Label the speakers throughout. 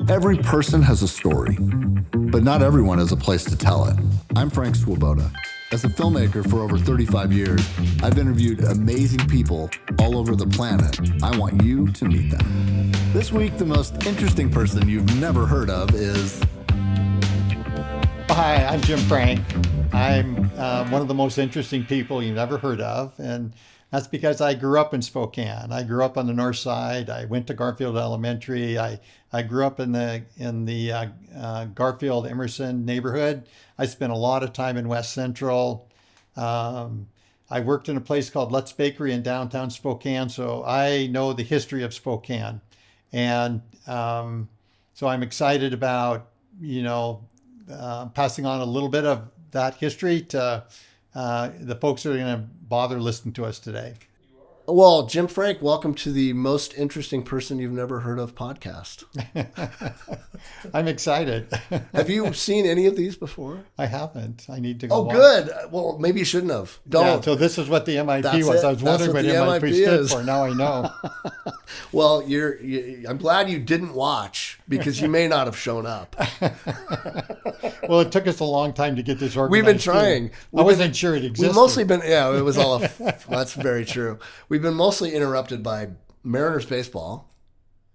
Speaker 1: Every person has a story, but not everyone has a place to tell it. I'm Frank Swoboda. As a filmmaker for over 35 years, I've interviewed amazing people all over the planet. I want you to meet them. This week, the most interesting person you've never heard of is...
Speaker 2: Hi, I'm Jim Frank. I'm one of the most interesting people you've ever heard of, and that's because I grew up in Spokane. I grew up on the north side. I went to Garfield Elementary. I grew up in the Garfield Emerson neighborhood. I spent a lot of time in West Central. I worked in a place called Lutz Bakery in downtown Spokane, so I know the history of Spokane, and so I'm excited about passing on a little bit of that history to the folks that are going to bother listening to us today.
Speaker 3: Well, Jim Frank, welcome to the most interesting person you've never heard of podcast.
Speaker 2: I'm excited.
Speaker 3: Have you seen any of these before?
Speaker 2: I haven't. I need to go watch.
Speaker 3: Good. Well, maybe you shouldn't have. Don't.
Speaker 2: Yeah, so this is what the MIP
Speaker 3: That's
Speaker 2: was.
Speaker 3: it.
Speaker 2: I was wondering what MIP stood for. Now I know.
Speaker 3: Well, I'm glad you didn't watch because you may not have shown up.
Speaker 2: Well, it took us a long time to get this organized.
Speaker 3: We've been trying.
Speaker 2: I wasn't sure it existed.
Speaker 3: We've mostly been, it was all, that's very true. We've been mostly interrupted by Mariners baseball,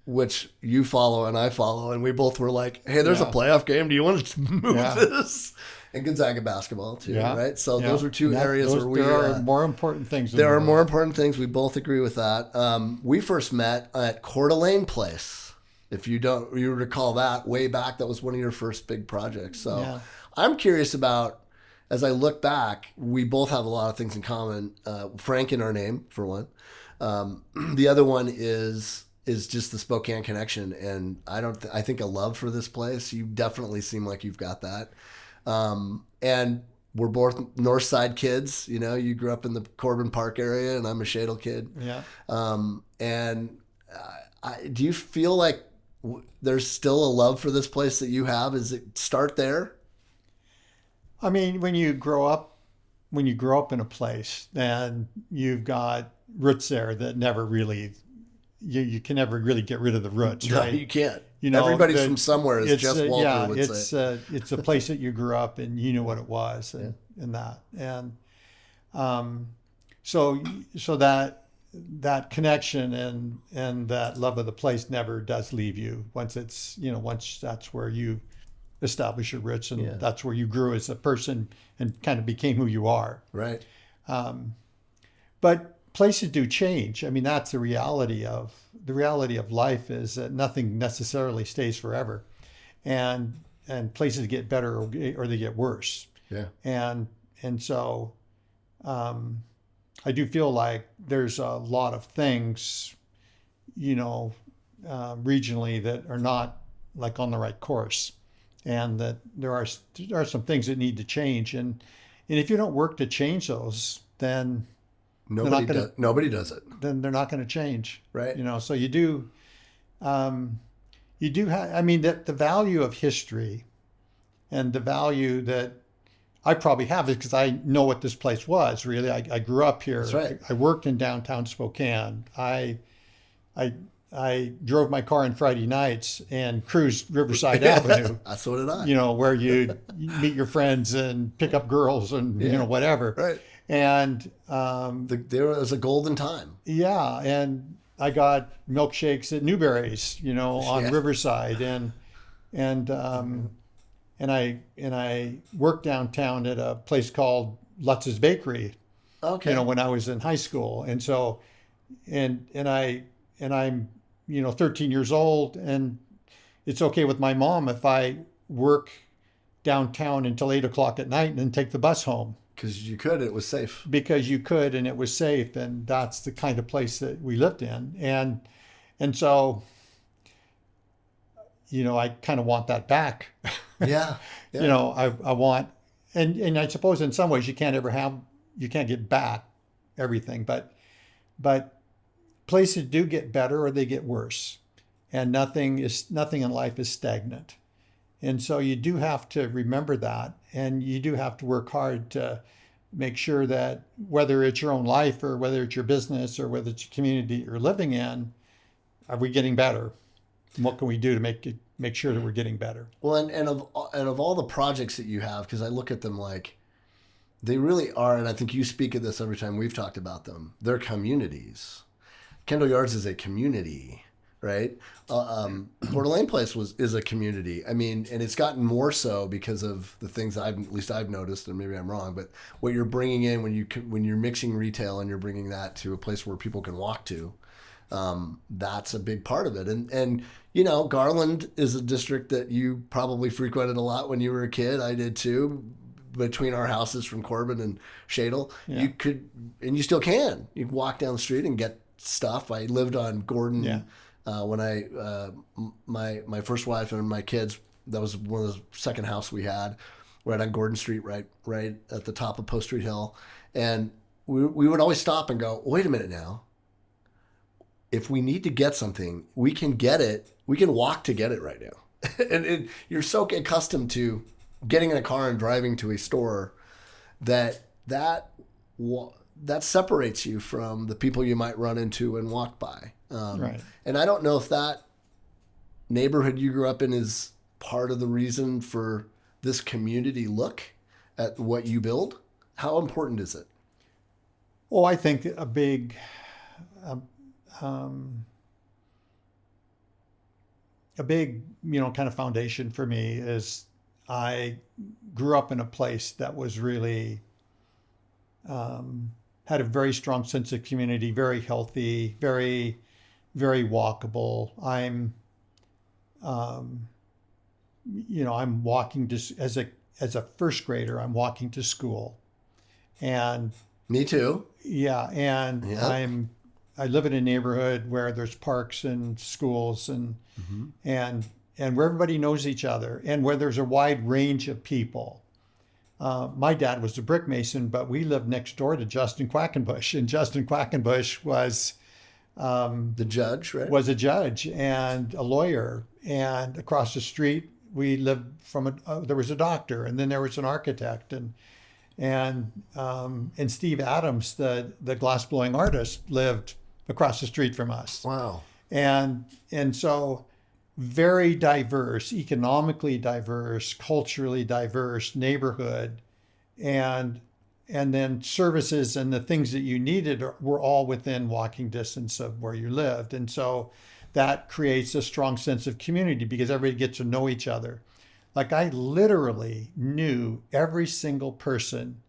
Speaker 3: which you follow and I follow, and we both were like, hey, there's a playoff game. Do you want to move this? And Gonzaga basketball too, right? So those are two areas where
Speaker 2: there are more important things.
Speaker 3: There are more important things. We both agree with that. We first met at Coeur d'Alene Place. If you recall that way back, that was one of your first big projects. So I'm curious about, as I look back, we both have a lot of things in common. Frank in our name, for one. The other one is just the Spokane connection, and I think a love for this place. You definitely seem like you've got that. And we're both North Side kids. You grew up in the Corbin Park area, and I'm a Shadle kid.
Speaker 2: Yeah.
Speaker 3: Do you feel like there's still a love for this place that you have? Is it start there?
Speaker 2: I mean, when you grow up in a place, then you've got roots there that never really, you can never really get rid of the roots, right?
Speaker 3: No, you can't. Everybody's from somewhere, as Jeff Walker would say.
Speaker 2: It's a place that you grew up and you knew what it was and that. And so that connection and that love of the place never does leave you once that's where you establish your roots and that's where you grew as a person and kind of became who you are.
Speaker 3: Right.
Speaker 2: But places do change. I mean, that's the reality of life, is that nothing necessarily stays forever, and places get better or they get worse.
Speaker 3: Yeah. And
Speaker 2: so I do feel like there's a lot of things, regionally that are not like on the right course, and that there are some things that need to change, and if you don't work to change those, then
Speaker 3: nobody does it.
Speaker 2: Then they're not going to change,
Speaker 3: right?
Speaker 2: So you do have. I mean, that the value of history, and the value that I probably have it because I know what this place was. Really, I grew up here.
Speaker 3: That's right.
Speaker 2: I worked in downtown Spokane. I drove my car on Friday nights and cruised Riverside Avenue.
Speaker 3: So did I.
Speaker 2: Where you meet your friends and pick up girls and whatever.
Speaker 3: Right.
Speaker 2: And
Speaker 3: there was a golden time.
Speaker 2: Yeah, and I got milkshakes at Newberry's, on Riverside, and I worked downtown at a place called Lutz's Bakery.
Speaker 3: Okay.
Speaker 2: When I was in high school, and so, and I'm 13 years old, and it's okay with my mom if I work downtown until 8 o'clock at night and then take the bus home.
Speaker 3: Because you could, it was safe.
Speaker 2: Because you could, and it was safe, and that's the kind of place that we lived in, and so, I kind of want that back.
Speaker 3: Yeah.
Speaker 2: I want, and I suppose in some ways you can't get back everything, but places do get better or they get worse, and nothing in life is stagnant. And so you do have to remember that, and you do have to work hard to make sure that whether it's your own life or whether it's your business or whether it's a community you're living in, are we getting better? And what can we do to make it make sure that we're getting better.
Speaker 3: Well, and of all the projects that you have, because I look at them like they really are, and I think you speak of this every time we've talked about them. They're communities. Kendall Yards is a community, right? Coeur d'Alene Place is a community. I mean, and it's gotten more so because of the things at least I've noticed, and maybe I'm wrong, but what you're bringing in when you're mixing retail and you're bringing that to a place where people can walk to, that's a big part of it. And you know, Garland is a district that you probably frequented a lot when you were a kid. I did too. Between our houses from Corbin and Shadle, you could, and you still can. You can walk down the street and get stuff. I lived on Gordon when my first wife and my kids. That was one of the second house we had, right on Gordon Street, right at the top of Post Street Hill, and we would always stop and go, wait a minute now. If we need to get something, we can get it. We can walk to get it right now, and you're so accustomed to getting in a car and driving to a store that separates you from the people you might run into and walk by.
Speaker 2: Right.
Speaker 3: And I don't know if that neighborhood you grew up in is part of the reason for this community look at what you build. How important is it?
Speaker 2: Oh, I think a big kind of foundation for me is I grew up in a place that was really had a very strong sense of community, very healthy, very, very walkable. I'm walking to as a first grader. I'm walking to school, and
Speaker 3: me too.
Speaker 2: Yeah, and
Speaker 3: yep.
Speaker 2: I live in a neighborhood where there's parks and schools and where everybody knows each other and where there's a wide range of people. My dad was a brick mason, but we lived next door to Justin Quackenbush, and Justin Quackenbush was
Speaker 3: the judge, right?
Speaker 2: Was a judge and a lawyer, and across the street we lived from there was a doctor, and then there was an architect, and Steve Adams, the glass blowing artist, lived across the street from us.
Speaker 3: Wow.
Speaker 2: And so very diverse, economically diverse, culturally diverse neighborhood, and then services and the things that you needed were all within walking distance of where you lived. And so that creates a strong sense of community because everybody gets to know each other. Like I literally knew every single person,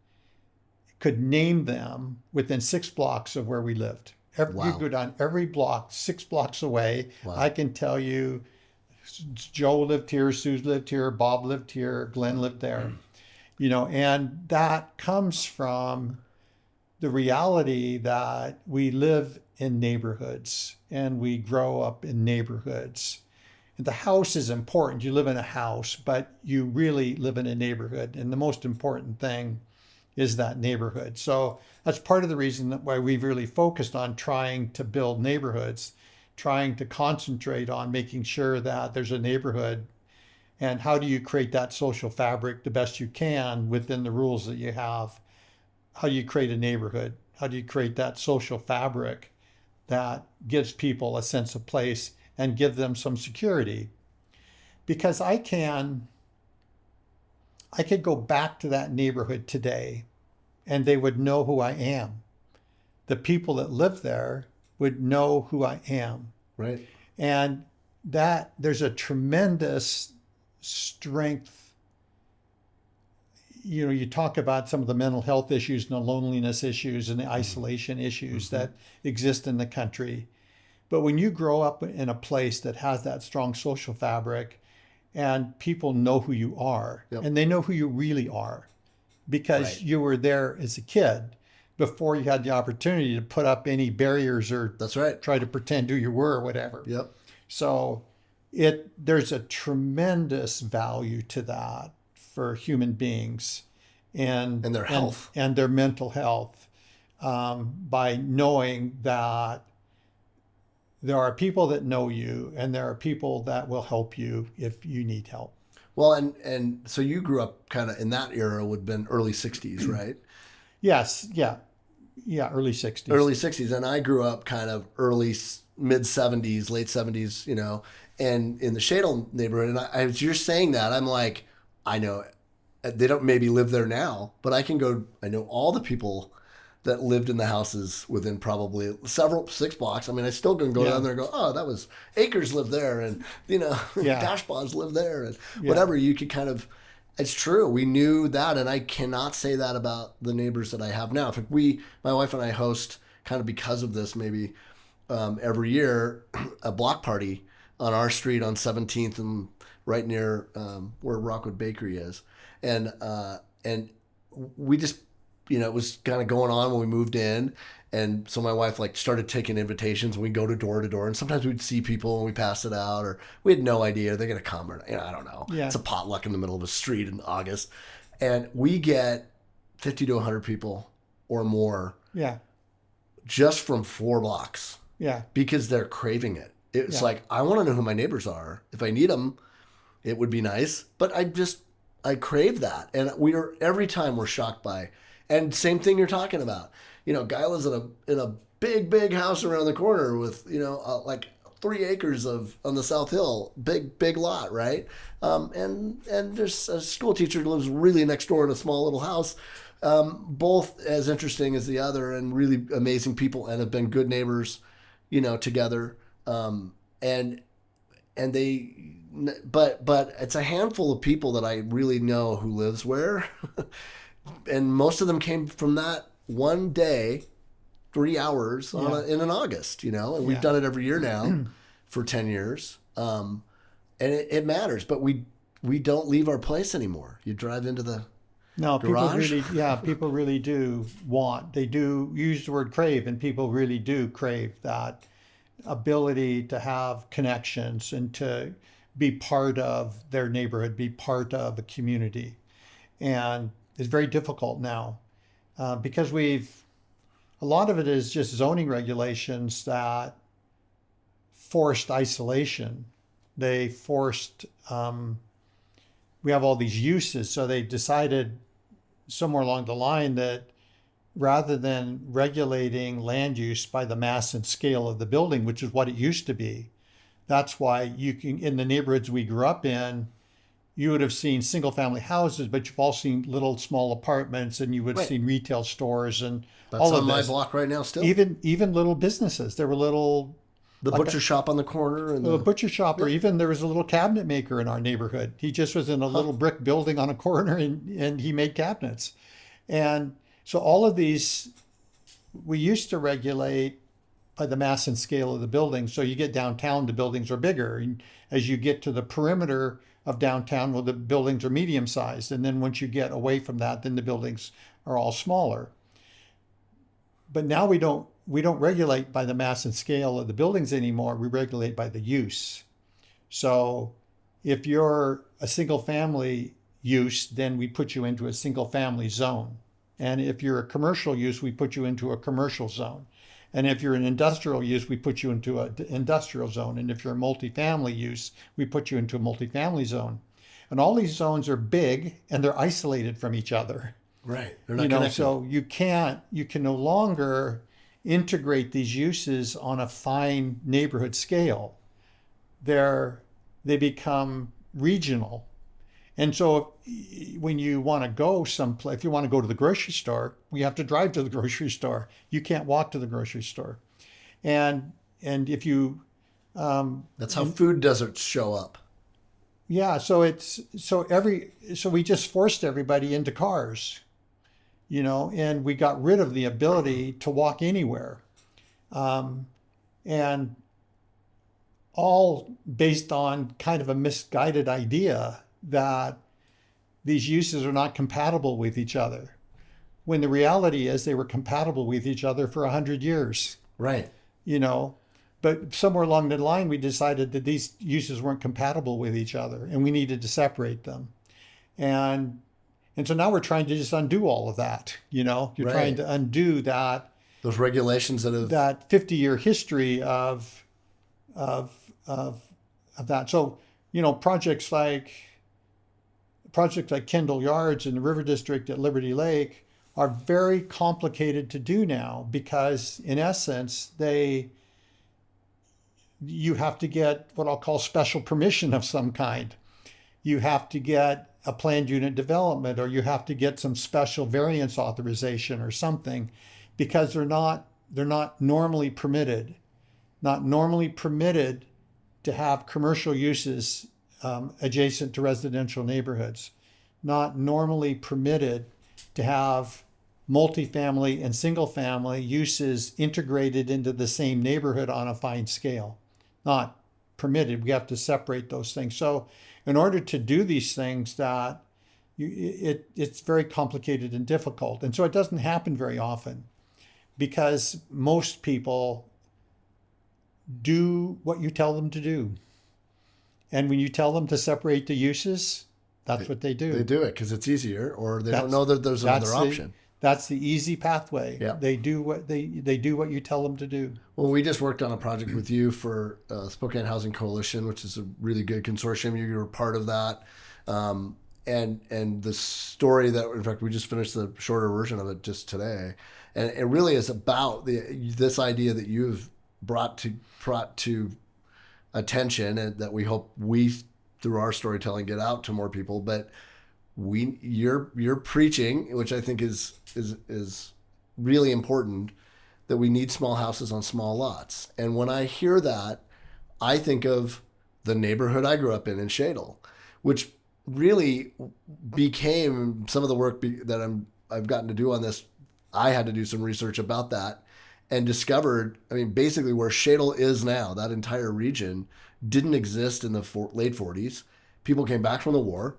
Speaker 2: could name them within 6 blocks of where we lived.
Speaker 3: Wow.
Speaker 2: You go down every block, 6 blocks away.
Speaker 3: Wow.
Speaker 2: I can tell you Joe lived here, Sue lived here, Bob lived here, Glenn lived there. And that comes from the reality that we live in neighborhoods and we grow up in neighborhoods. And the house is important. You live in a house, but you really live in a neighborhood. And the most important thing is that neighborhood. So that's part of the reason why we've really focused on trying to build neighborhoods, trying to concentrate on making sure that there's a neighborhood. And how do you create that social fabric the best you can within the rules that you have? How do you create a neighborhood? How do you create that social fabric that gives people a sense of place and give them some security? Because I could go back to that neighborhood today and they would know who I am. The people that live there would know who I am.
Speaker 3: Right.
Speaker 2: And that there's a tremendous strength. You talk about some of the mental health issues and the loneliness issues and the isolation issues that exist in the country. But when you grow up in a place that has that strong social fabric and people know who you are, and they know who you really are because you were there as a kid before you had the opportunity to put up any barriers or try to pretend who you were or whatever.
Speaker 3: Yep.
Speaker 2: So there's a tremendous value to that for human beings and
Speaker 3: their health
Speaker 2: and their mental health by knowing that there are people that know you and there are people that will help you if you need help.
Speaker 3: Well, and so you grew up kind of in that era would have been early 60s, right?
Speaker 2: Yes. Yeah. Yeah. Early 60s.
Speaker 3: Early 60s. And I grew up kind of mid 70s, late 70s, and in the Shadle neighborhood. And as you're saying that, I'm like, I know they don't maybe live there now, but I know all the people that lived in the houses within probably 6 blocks. I mean, I still can go down there and go, oh, that was Akers lived there, and Dashbonds lived there, and whatever. You could kind of, it's true. We knew that, and I cannot say that about the neighbors that I have now. In fact, my wife and I host, kind of because of this, maybe every year, a block party on our street on 17th and right near where Rockwood Bakery is, and we just, it was kind of going on when we moved in. And so my wife started taking invitations, and we go to door, and sometimes we'd see people and we pass it out, or we had no idea they're going to come, or I don't know. Yeah. It's a potluck in the middle of a street in August. And we get 50 to 100 people or more. Yeah. Just from 4 blocks. Yeah. Because they're craving it. It's like, I want to know who my neighbors are. If I need them, it would be nice. But I crave that. And every time we're shocked by. And same thing you're talking about. Guy lives in a big house around the corner with, 3 acres on the South Hill, big lot, right? And there's a school teacher who lives really next door in a small little house, both as interesting as the other, and really amazing people, and have been good neighbors, together. And they, but it's a handful of people that I really know who lives where. And most of them came from that one day, 3 hours in an August, and we've done it every year now for 10 years. And it matters, but we don't leave our place anymore. You drive into the garage.
Speaker 2: People really do they do use the word crave, and people really do crave that ability to have connections and to be part of their neighborhood, be part of a community. And it's very difficult now because a lot of it is just zoning regulations that forced isolation. They forced, we have all these uses. So they decided somewhere along the line that rather than regulating land use by the mass and scale of the building, which is what it used to be, that's why in the neighborhoods we grew up in, you would have seen single family houses, but you've also seen little small apartments, and you would have seen retail stores and
Speaker 3: that's
Speaker 2: all of
Speaker 3: on my
Speaker 2: this.
Speaker 3: block right now still.
Speaker 2: Even little businesses. There were the
Speaker 3: butcher shop on the corner, and
Speaker 2: the butcher shop, or even there was a little cabinet maker in our neighborhood. He just was in a little brick building on a corner, and he made cabinets. And so all of these, we used to regulate by the mass and scale of the building. So you get downtown, the buildings are bigger. And as you get to the perimeter of downtown, well, the buildings are medium sized. And then once you get away from that, then the buildings are all smaller. But now we don't regulate by the mass and scale of the buildings anymore. We regulate by the use. So if you're a single family use, then we put you into a single family zone. And if you're a commercial use, we put you into a commercial zone. And if you're an industrial use, we put you into an industrial zone. And if you're a multifamily use, we put you into a multifamily zone. And all these zones are big, and they're isolated from each other.
Speaker 3: Right. They're not connected.
Speaker 2: So you can no longer integrate these uses on a fine neighborhood scale. They become regional. And so when you want to go someplace, if you want to go to the grocery store, you have to drive to the grocery store. You can't walk to the grocery store. And if you...
Speaker 3: that's how food deserts show up.
Speaker 2: Yeah, so we just forced everybody into cars, and we got rid of the ability to walk anywhere. And all based on kind of a misguided idea that these uses are not compatible with each other, when the reality is they were compatible with each other for 100 years.
Speaker 3: Right.
Speaker 2: But somewhere along the line, we decided that these uses weren't compatible with each other, and we needed to separate them. And so now we're trying to just undo all of that. You're trying to undo that.
Speaker 3: Those regulations
Speaker 2: that 50-year history of that. So, projects like Kendall Yards in the River District at Liberty Lake are very complicated to do now because, in essence, they you have to get what I'll call special permission of some kind. You have to get a planned unit development, or you have to get some special variance authorization or something, because they're not normally permitted. Not normally permitted to have commercial uses adjacent to residential neighborhoods. Not normally permitted to have multifamily and single family uses integrated into the same neighborhood on a fine scale. Not permitted. We have to separate those things. So in order to do these things, it's very complicated and difficult. And so it doesn't happen very often, because most people do what you tell them to do. And when you tell them to separate the uses, that's what they do.
Speaker 3: They do it because it's easier, or they don't know that there's another option.
Speaker 2: That's the easy pathway.
Speaker 3: Yeah.
Speaker 2: They do what you tell them to do.
Speaker 3: Well, we just worked on a project with you for Spokane Housing Coalition, which is a really good consortium. You were part of that. And the story that, in fact, we just finished the shorter version of it just today. And it really is about this idea that you've brought to attention, and that we hope through our storytelling get out to more people. But you're preaching, which I think is really important, that we need small houses on small lots. And when I hear that, I think of the neighborhood I grew up in Shadle, which really became some of the work that I've gotten to do on this. I had to do some research about that and discovered, basically where Shadle is now, that entire region didn't exist in the late 40s. People came back from the war,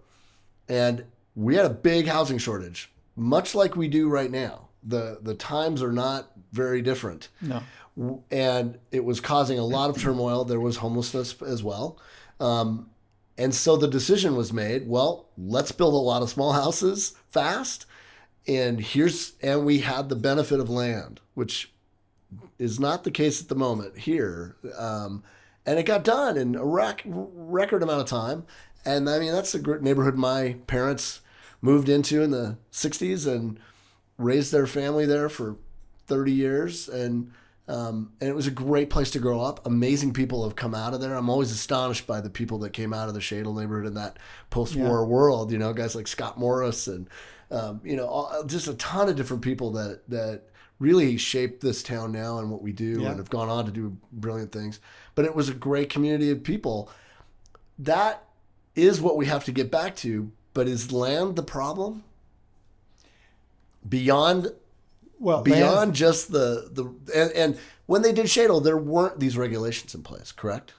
Speaker 3: and we had a big housing shortage, much like we do right now. The times are not very different.
Speaker 2: No.
Speaker 3: And it was causing a lot of turmoil. There was homelessness as well. And so the decision was made, well, let's build a lot of small houses fast. And we had the benefit of land, which is not the case at the moment here. And it got done in a record amount of time. And that's a great neighborhood my parents moved into in the 60s and raised their family there for 30 years. And it was a great place to grow up. Amazing people have come out of there. I'm always astonished by the people that came out of the Shadle neighborhood in that post-war world, guys like Scott Morris and, just a ton of different people that really shaped this town now and what we do and have gone on to do brilliant things. But it was a great community of people. That is what we have to get back to. But is land the problem? Beyond just and when they did Shadle, there weren't these regulations in place, correct?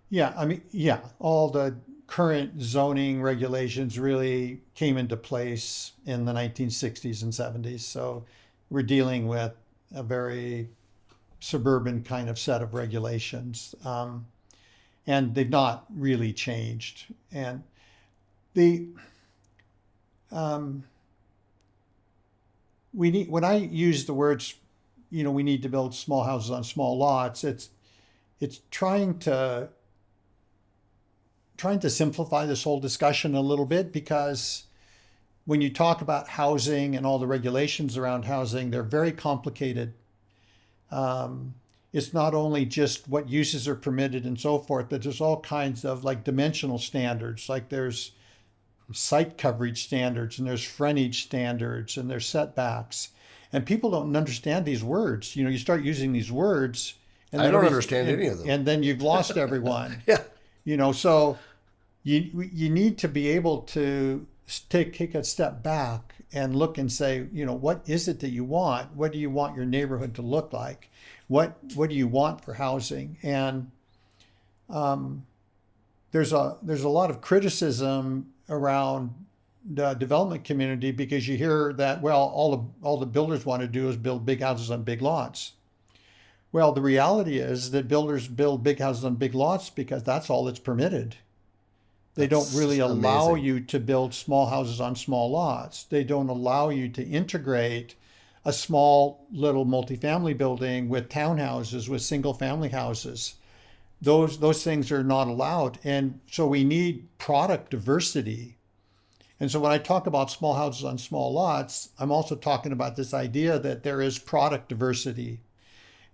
Speaker 2: Yeah, all the current zoning regulations really came into place in the 1960s and 70s. So we're dealing with a very suburban kind of set of regulations. And they've not really changed. And when I use the words, we need to build small houses on small lots, it's trying to simplify this whole discussion a little bit, because when you talk about housing and all the regulations around housing, they're very complicated. It's not only just what uses are permitted and so forth, but there's all kinds of dimensional standards. Like there's site coverage standards, and there's frontage standards, and there's setbacks. And people don't understand these words. You start using these words, and
Speaker 3: I don't understand any of them.
Speaker 2: And then you've lost everyone.
Speaker 3: Yeah.
Speaker 2: So you need to be able to take a step back and look and say, what is it that you want? What do you want your neighborhood to look like? What do you want for housing? And there's a lot of criticism around the development community, because you hear that, all the builders want to do is build big houses on big lots. Well, the reality is that builders build big houses on big lots because that's all that's permitted. They don't really allow you to build small houses on small lots. They don't allow you to integrate a small little multifamily building with townhouses, with single family houses. Those things are not allowed. And so we need product diversity. And so when I talk about small houses on small lots, I'm also talking about this idea that there is product diversity.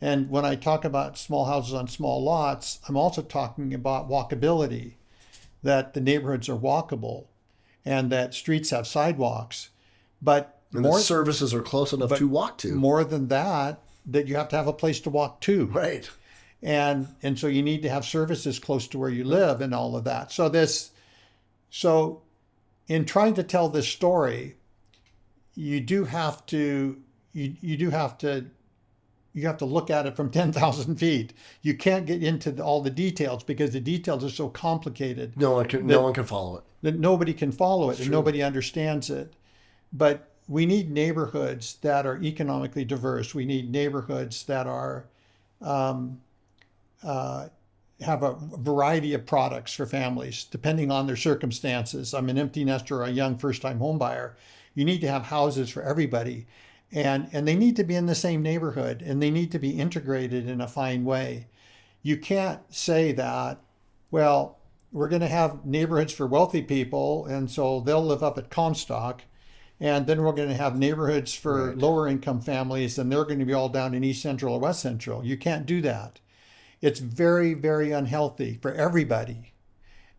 Speaker 2: And when I talk about small houses on small lots, I'm also talking about walkability, that the neighborhoods are walkable and that streets have sidewalks. But
Speaker 3: And the services are close enough to walk to.
Speaker 2: More than that, that you have to have a place to walk to.
Speaker 3: Right.
Speaker 2: And so you need to have services close to where you live and all of that. So in trying to tell this story, you have to look at it from 10,000 feet. You can't get into all the details because the details are so complicated.
Speaker 3: No one can follow it.
Speaker 2: That nobody can follow it and nobody understands it. But we need neighborhoods that are economically diverse. We need neighborhoods that are have a variety of products for families, depending on their circumstances. I'm an empty nester or a young first-time home buyer. You need to have houses for everybody. And they need to be in the same neighborhood, and they need to be integrated in a fine way. You can't say that, well, we're going to have neighborhoods for wealthy people, and so they'll live up at Comstock, and then we're going to have neighborhoods for lower income families, and they're going to be all down in East Central or West Central. You can't do that. It's very, very unhealthy for everybody.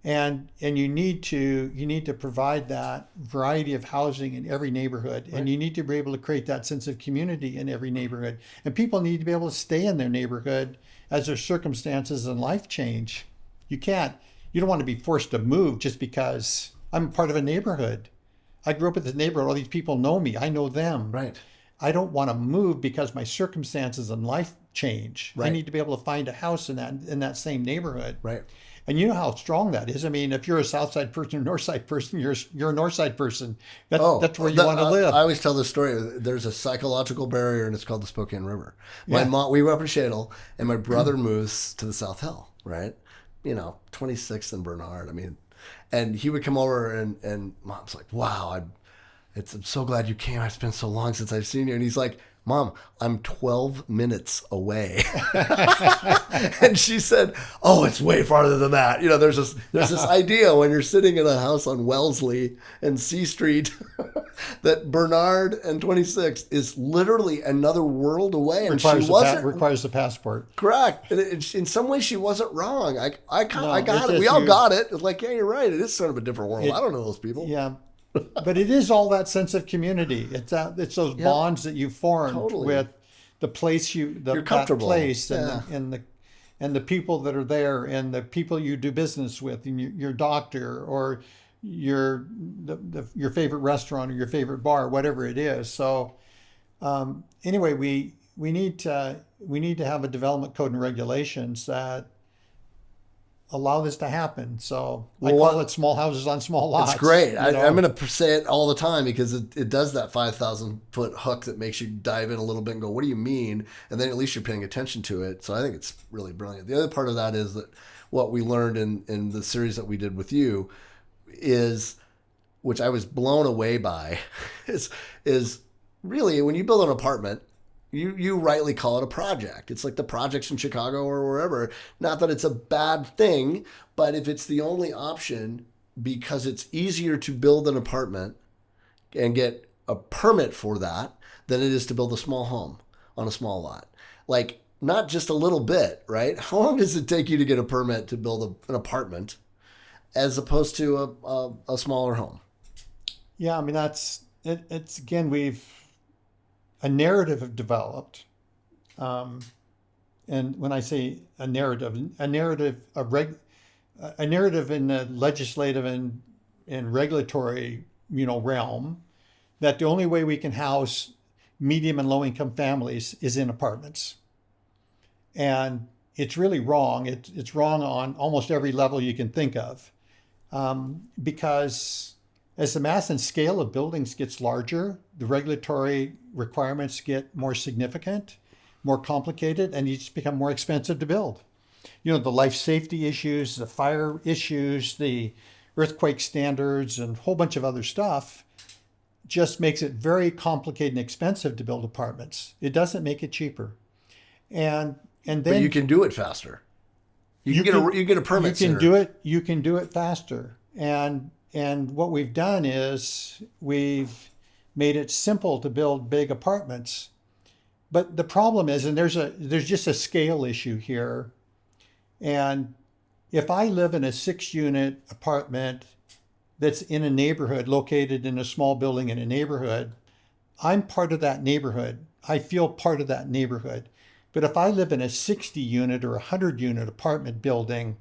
Speaker 2: And you need to provide that variety of housing in every neighborhood, and you need to be able to create that sense of community in every neighborhood. And people need to be able to stay in their neighborhood as their circumstances in life change. You don't want to be forced to move just because I'm part of a neighborhood. I grew up in this neighborhood. All these people know me. I know them.
Speaker 3: Right.
Speaker 2: I don't want to move because my circumstances in life change.
Speaker 3: Right.
Speaker 2: I need to be able to find a house in that same neighborhood.
Speaker 3: Right.
Speaker 2: And you know how strong that is. I mean, if you're a South Side person or North Side person, you're a North Side person. That's where you want to live.
Speaker 3: I always tell this story. There's a psychological barrier, and it's called the Spokane River. My mom, we grew up in Shadle, and my brother moves to the South Hill, right? 26th and Bernard. I mean, and he would come over, and Mom's like, "Wow, I'm so glad you came. It's been so long since I've seen you." And he's like, "Mom, I'm 12 minutes away." And she said, "Oh, it's way farther than that." There's this idea when you're sitting in a house on Wellesley and C Street that Bernard and 26 is literally another world away. And
Speaker 2: requires the passport.
Speaker 3: Correct. And in some ways, she wasn't wrong. I got it. We all got it. It's like, yeah, you're right. It is sort of a different world. I don't know those people.
Speaker 2: Yeah. But it is all that sense of community. It's those bonds that you formed with the place you're comfortable. That place and the people that are there and the people you do business with and your doctor or your favorite restaurant or your favorite bar, whatever it is. So anyway, we need to have a development code and regulations that allow this to happen. So I call it small houses on small lots.
Speaker 3: It's great. I'm going to say it all the time because it does that 5,000 foot hook that makes you dive in a little bit and go, what do you mean? And then at least you're paying attention to it. So I think it's really brilliant. The other part of that is that what we learned in the series that we did with you is, which I was blown away by, is really when you build an apartment, you rightly call it a project. It's like the projects in Chicago or wherever. Not that it's a bad thing, but if it's the only option because it's easier to build an apartment and get a permit for that than it is to build a small home on a small lot. Like, not just a little bit, right? How long does it take you to get a permit to build an apartment as opposed to a smaller home?
Speaker 2: Yeah, I mean, it's again, a narrative have developed, and when I say a narrative in the legislative and regulatory realm, that the only way we can house medium and low income families is in apartments, and it's really wrong. It's wrong on almost every level you can think of, because as the mass and scale of buildings gets larger, the regulatory requirements get more significant, more complicated, and they just become more expensive to build. The life safety issues, the fire issues, the earthquake standards, and a whole bunch of other stuff just makes it very complicated and expensive to build apartments. It doesn't make it cheaper. And then
Speaker 3: but you can do it faster. You get a permit sooner.
Speaker 2: You can do it faster. And what we've done is we've made it simple to build big apartments, But the problem is, and there's just a scale issue here. And if I live in a 6-unit apartment that's in a neighborhood, located in a small building in a neighborhood, I'm part of that neighborhood. I feel part of that neighborhood. But if I live in a 60-unit or a 100-unit apartment building,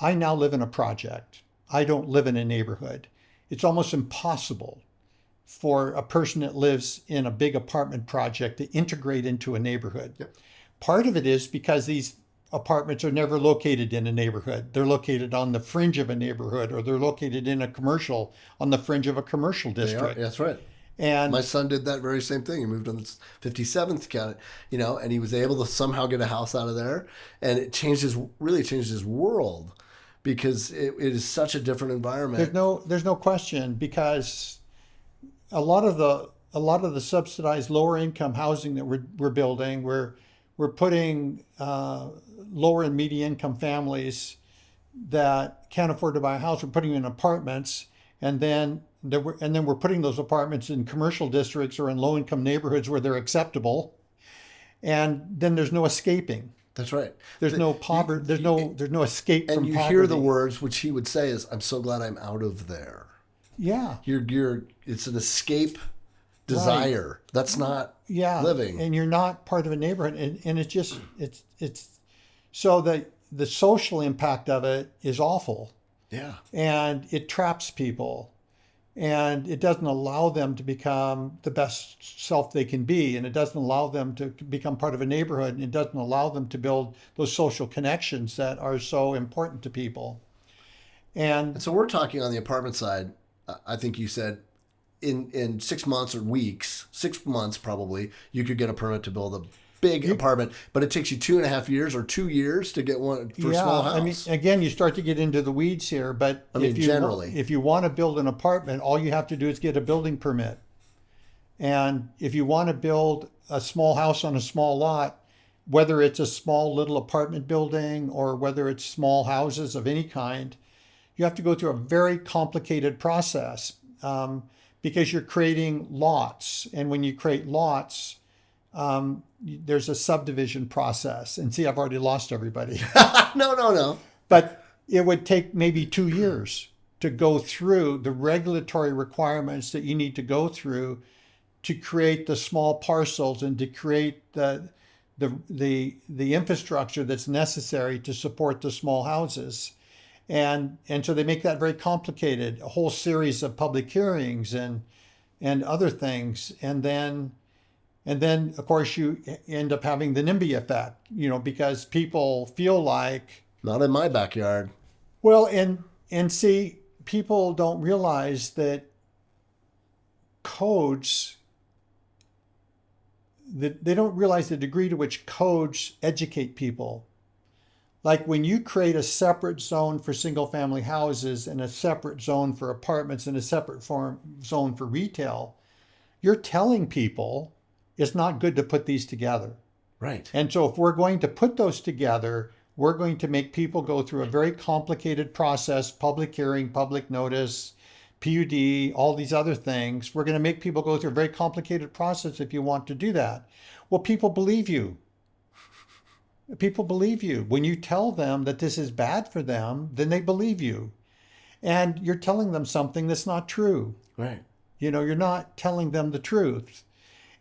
Speaker 2: I now live in a project. I don't live in a neighborhood. It's almost impossible for a person that lives in a big apartment project to integrate into a neighborhood.
Speaker 3: Yep.
Speaker 2: Part of it is because these apartments are never located in a neighborhood. They're located on the fringe of a neighborhood, or they're located in a commercial, on the fringe of a commercial district.
Speaker 3: That's right.
Speaker 2: And
Speaker 3: my son did that very same thing. He moved on the 57th county, and he was able to somehow get a house out of there, and it really changed his world, because it is such a different environment.
Speaker 2: There's no question, because a lot of the subsidized lower income housing that we're building, we're putting lower and medium income families that can't afford to buy a house, we're putting them in apartments, and then we're putting those apartments in commercial districts or in low income neighborhoods where they're acceptable, and then there's no escaping.
Speaker 3: That's right.
Speaker 2: There's no poverty. There's no escape from poverty.
Speaker 3: And you hear the words which he would say is, "I'm so glad I'm out of there."
Speaker 2: Yeah.
Speaker 3: It's an escape desire. Right. That's not living.
Speaker 2: And you're not part of a neighborhood. And it's so the social impact of it is awful.
Speaker 3: Yeah.
Speaker 2: And it traps people. And it doesn't allow them to become the best self they can be. And it doesn't allow them to become part of a neighborhood. And it doesn't allow them to build those social connections that are so important to people. And
Speaker 3: so we're talking on the apartment side. I think you said in 6 months or weeks, 6 months probably, you could get a permit to build a big apartment, but it takes you 2.5 years or 2 years to get one for a small house.
Speaker 2: I mean, again, you start to get into the weeds here, but if you want to build an apartment, all you have to do is get a building permit. And if you want to build a small house on a small lot, whether it's a small little apartment building or whether it's small houses of any kind, you have to go through a very complicated process, because you're creating lots. And when you create lots, there's a subdivision process. And see, I've already lost everybody.
Speaker 3: No.
Speaker 2: But it would take maybe 2 years to go through the regulatory requirements that you need to go through to create the small parcels and to create the infrastructure that's necessary to support the small houses. And so they make that very complicated, a whole series of public hearings and other things. And then of course you end up having the NIMBY effect, because people feel like,
Speaker 3: not in my backyard.
Speaker 2: Well, and see, people don't realize that they don't realize the degree to which codes educate people. Like when you create a separate zone for single family houses and a separate zone for apartments and a separate zone for retail, you're telling people it's not good to put these together.
Speaker 3: Right.
Speaker 2: And so if we're going to put those together, we're going to make people go through a very complicated process, public hearing, public notice, PUD, all these other things. We're going to make people go through a very complicated process if you want to do that. Well, people believe you. People believe you. When you tell them that this is bad for them, then they believe you. And you're telling them something that's not true.
Speaker 3: Right.
Speaker 2: You're not telling them the truth.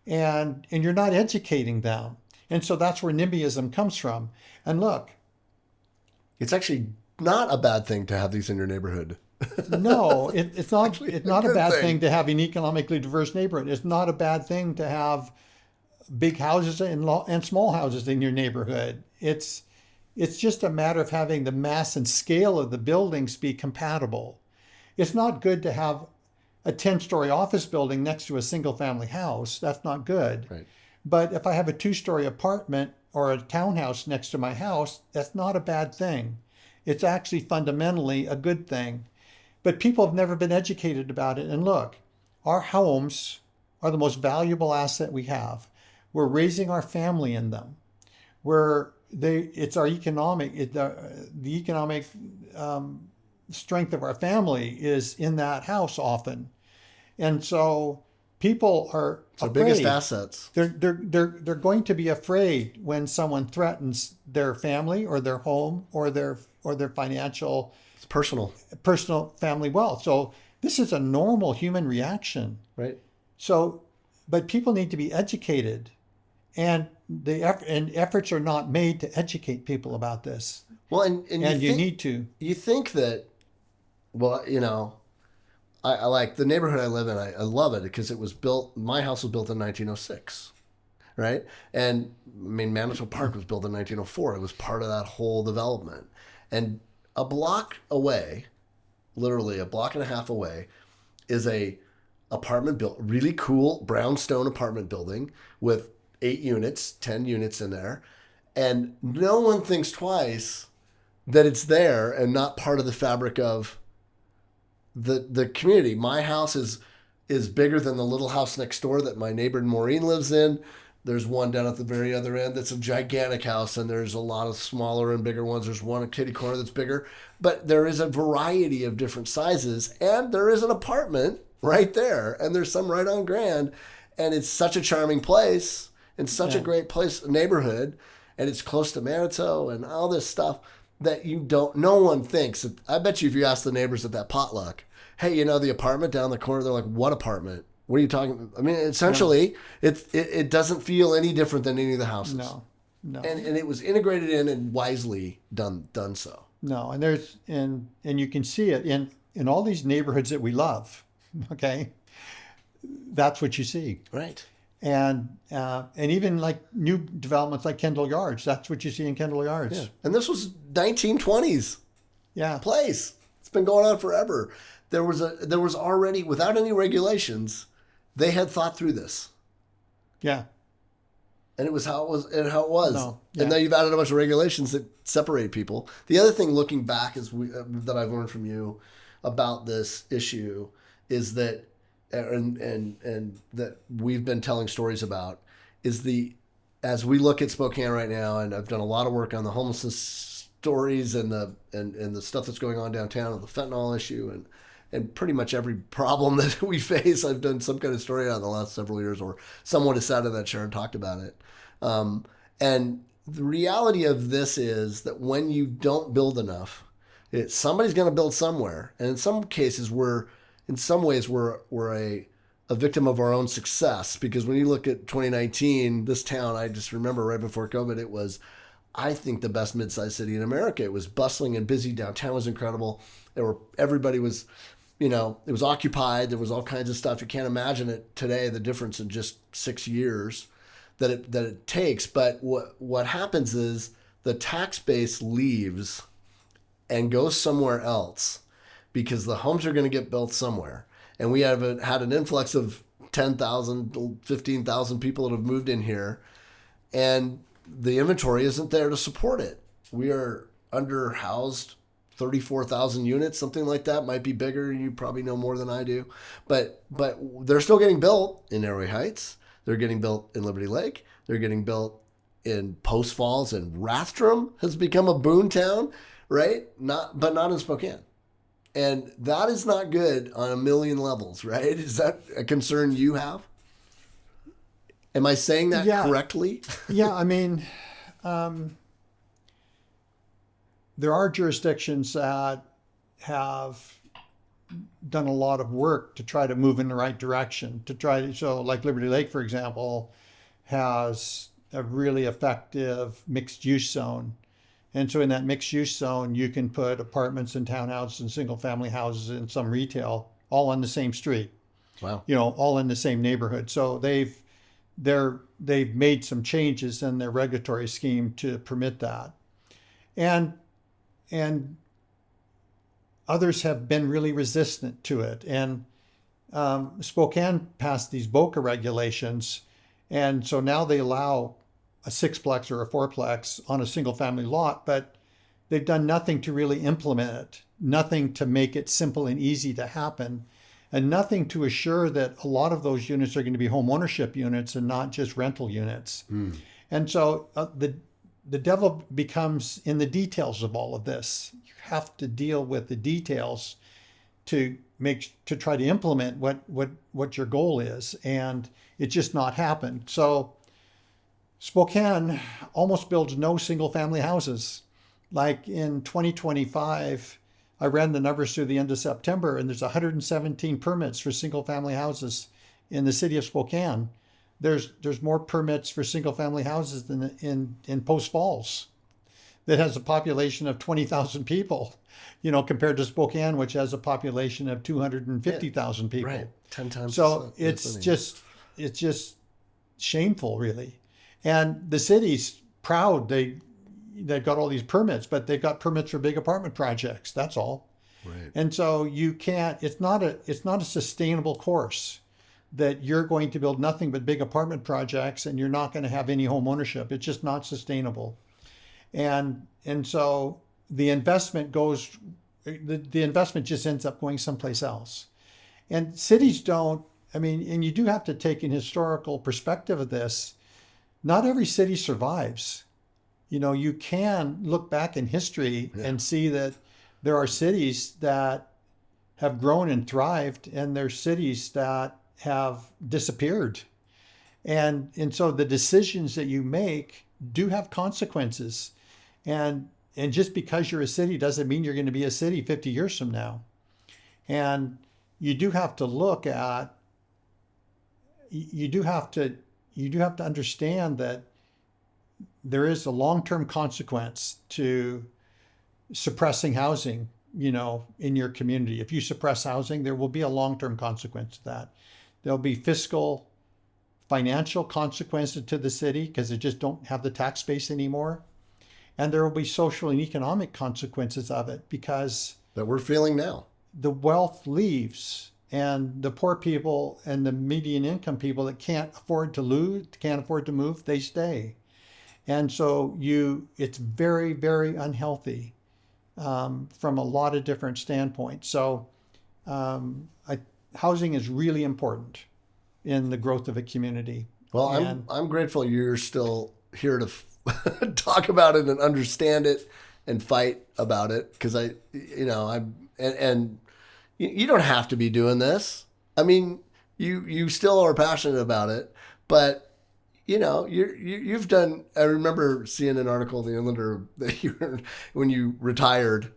Speaker 2: And you're not educating them. And so that's where NIMBYism comes from. And look,
Speaker 3: it's actually not a bad thing to have these in your neighborhood.
Speaker 2: No, it's not. It's not a bad thing to have an economically diverse neighborhood. It's not a bad thing to have big houses and small houses in your neighborhood. It's just a matter of having the mass and scale of the buildings be compatible. It's not good to have a 10-story office building next to a single-family house. That's not good.
Speaker 3: Right.
Speaker 2: But if I have a 2-story apartment or a townhouse next to my house, that's not a bad thing. It's actually fundamentally a good thing. But people have never been educated about it. And look, our homes are the most valuable asset we have. We're raising our family in them. It's our the economic strength of our family is in that house often. And so people are
Speaker 3: It's our
Speaker 2: afraid.
Speaker 3: biggest assets.
Speaker 2: They're going to be afraid when someone threatens their family or their home or their financial,
Speaker 3: It's personal.
Speaker 2: personal family wealth. So this is a normal human reaction.
Speaker 3: Right.
Speaker 2: So, but people need to be educated, and efforts are not made to educate people about this.
Speaker 3: Well, and
Speaker 2: you need to.
Speaker 3: You think that, well, I like the neighborhood I live in. I love it because it was built. My house was built in 1906, right? And I mean, Manitou Park was built in 1904. It was part of that whole development. And a block away, literally a block and a half away, is a apartment built, really cool brownstone apartment building with 8 units, 10 units in there, and no one thinks twice that it's there and not part of the fabric of the community. My house is bigger than the little house next door that my neighbor Maureen lives in. There's one down at the very other end that's a gigantic house, and there's a lot of smaller and bigger ones. There's one at kitty corner that's bigger, but there is a variety of different sizes, and there is an apartment right there, and there's some right on Grand, and it's such a charming place and such a great place, neighborhood, and it's close to Manitou and all this stuff that no one thinks. I bet you if you ask the neighbors at that potluck, hey, the apartment down the corner, they're like, what apartment? What are you talking about? I mean, essentially, it doesn't feel any different than any of the houses.
Speaker 2: No.
Speaker 3: And it was integrated in and wisely done so.
Speaker 2: No, and you can see it in all these neighborhoods that we love. Okay, that's what you see.
Speaker 3: Right.
Speaker 2: And even like new developments like Kendall Yards, that's what you see in Kendall Yards.
Speaker 3: Yeah. And this was 1920s.
Speaker 2: Yeah.
Speaker 3: Place. It's been going on forever. There was already, without any regulations, they had thought through this.
Speaker 2: Yeah.
Speaker 3: And it was how it was.
Speaker 2: No. Yeah.
Speaker 3: And now you've added a bunch of regulations that separate people. The other thing, looking back, that I've learned from you about this issue is that, and that we've been telling stories about, is as we look at Spokane right now, and I've done a lot of work on the homelessness stories and the stuff that's going on downtown, and the fentanyl issue, and pretty much every problem that we face, I've done some kind of story on the last several years, or someone has sat in that chair and talked about it. And the reality of this is that when you don't build enough, somebody's going to build somewhere. And in some cases, we're a victim of our own success, because when you look at 2019, this town, I just remember right before COVID, it was, I think, the best mid-sized city in America. It was bustling and busy. Downtown was incredible. Everybody was, it was occupied. There was all kinds of stuff. You can't imagine it today, the difference in just 6 years that it takes. But what happens is the tax base leaves and goes somewhere else, because the homes are going to get built somewhere. And we have had an influx of 10,000, 15,000 people that have moved in here, and the inventory isn't there to support it. We are under-housed 34,000 units, something like that. Might be bigger. You probably know more than I do. But they're still getting built in Airway Heights. They're getting built in Liberty Lake. They're getting built in Post Falls, and Rathdrum has become a boom town, right? But not in Spokane. And that is not good on a million levels, right? Is that a concern you have? Am I saying that correctly?
Speaker 2: Yeah, I mean, there are jurisdictions that have done a lot of work to try to move in the right direction, so like Liberty Lake, for example, has a really effective mixed use zone. And so in that mixed use zone, you can put apartments and townhouses and single family houses and some retail all on the same street.
Speaker 3: Wow.
Speaker 2: All in the same neighborhood. So they've made some changes in their regulatory scheme to permit that. And others have been really resistant to it. And Spokane passed these BOCA regulations. And so now they allow a sixplex or a fourplex on a single family lot, but they've done nothing to really implement it, nothing to make it simple and easy to happen, and nothing to assure that a lot of those units are going to be home ownership units and not just rental units. And so the devil becomes in the details of all of this. You have to deal with the details to try to implement what your goal is, and it's just not happened. So Spokane almost builds no single family houses. Like in 2025, I ran the numbers through the end of September, and there's 117 permits for single family houses in the city of Spokane. There's more permits for single family houses than in Post Falls, that has a population of 20,000 people, compared to Spokane, which has a population of 250,000 people.
Speaker 3: Right, 10 times.
Speaker 2: So it's just shameful, really. And the city's proud they've got all these permits, but they've got permits for big apartment projects. That's all.
Speaker 3: Right.
Speaker 2: And so you can't. It's not a sustainable course that you're going to build nothing but big apartment projects and you're not going to have any home ownership. It's just not sustainable. And so the investment just ends up going someplace else. And cities don't. And you do have to take an historical perspective of this. Not every city survives. You can look back in history and see that there are cities that have grown and thrived, and there are cities that have disappeared. And so the decisions that you make do have consequences. And just because you're a city doesn't mean you're going to be a city 50 years from now. And you do have to look at, you do have to understand that there is a long-term consequence to suppressing housing, in your community. If you suppress housing, there will be a long-term consequence to that. There'll be fiscal, financial consequences to the city because they just don't have the tax base anymore. And there will be social and economic consequences of it because
Speaker 3: that we're feeling now.
Speaker 2: The wealth leaves, and the poor people and the median income people that can't afford to move, they stay. And so it's very, very unhealthy from a lot of different standpoints. So housing is really important in the growth of a community.
Speaker 3: Well, I'm grateful you're still here to talk about it and understand it and fight about it, because you don't have to be doing this. You still are passionate about it, but you've done. I remember seeing an article in the Inlander that when you retired,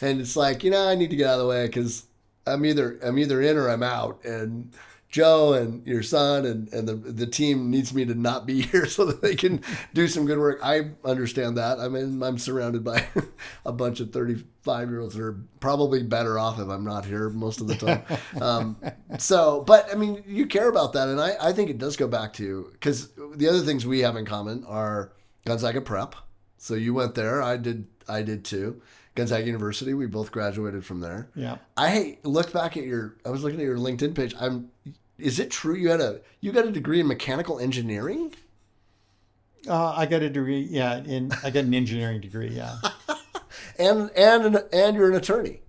Speaker 3: and it's like, I need to get out of the way because I'm either in or I'm out, and Joe and your son and the team needs me to not be here so that they can do some good work. I understand that. I'm surrounded by a bunch of 35-year-olds that are probably better off if I'm not here most of the time. But you care about that. And I think it does go back to, because the other things we have in common are Gonzaga Prep. So you went there. I did too. Gonzaga University. We both graduated from there.
Speaker 2: Yeah.
Speaker 3: I looked back at I was looking at your LinkedIn page. Is it true you got a degree in mechanical engineering?
Speaker 2: I got a degree, yeah. I got an engineering degree, yeah.
Speaker 3: and you're an attorney.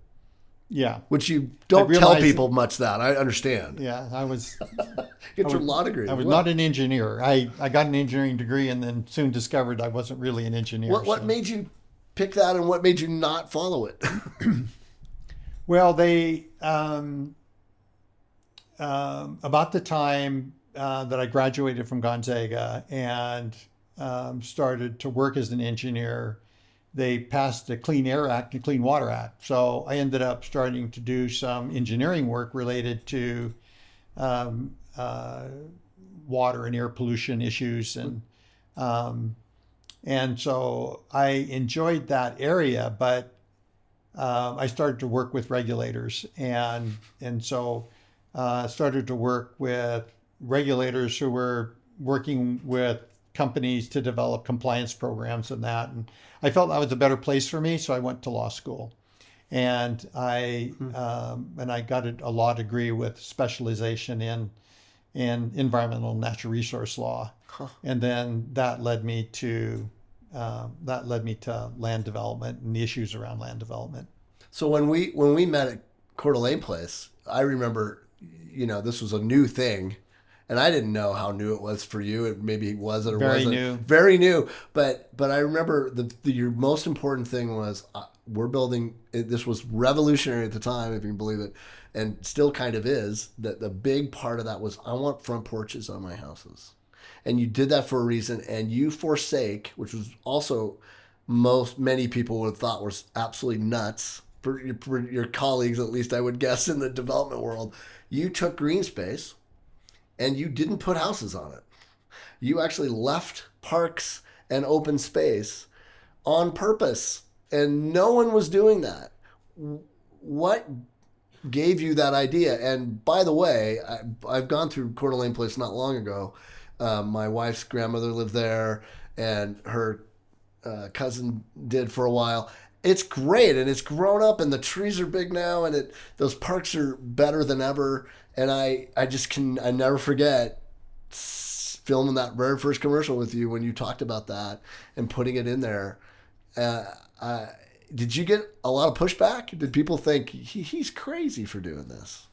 Speaker 2: Yeah.
Speaker 3: Which you don't tell people much that. I understand.
Speaker 2: Yeah, I was.
Speaker 3: Get your law degree.
Speaker 2: I was not an engineer. I got an engineering degree and then soon discovered I wasn't really an engineer.
Speaker 3: What made you pick that, and what made you not follow it?
Speaker 2: Well, they about the time that I graduated from Gonzaga and started to work as an engineer, they passed the Clean Air Act and Clean Water Act. So I ended up starting to do some engineering work related to water and air pollution issues, and so I enjoyed that area, but I started to work with regulators, and so started to work with regulators who were working with companies to develop compliance programs and that. And I felt that was a better place for me, so I went to law school. And I got a law degree with specialization in environmental and natural resource law. Huh. And then that led me to land development and the issues around land development.
Speaker 3: So when we met at Coeur d'Alene Place, I remember, this was a new thing, and I didn't know how new it was for you. It maybe wasn't or
Speaker 2: very
Speaker 3: wasn't.
Speaker 2: New.
Speaker 3: Very new. But I remember your most important thing was we're building, this was revolutionary at the time, if you can believe it, and still kind of is, that the big part of that was, I want front porches on my houses. And you did that for a reason, and you forsake, which was also many people would have thought was absolutely nuts for your colleagues, at least I would guess, in the development world. You took green space and you didn't put houses on it. You actually left parks and open space on purpose, and no one was doing that. What gave you that idea? And by the way, I've gone through Coeur d'Alene Place not long ago. My wife's grandmother lived there, and her cousin did for a while. It's great, and it's grown up, and the trees are big now, and those parks are better than ever. And I never forget filming that very first commercial with you when you talked about that and putting it in there. Did you get a lot of pushback? Did people think he's crazy for doing this?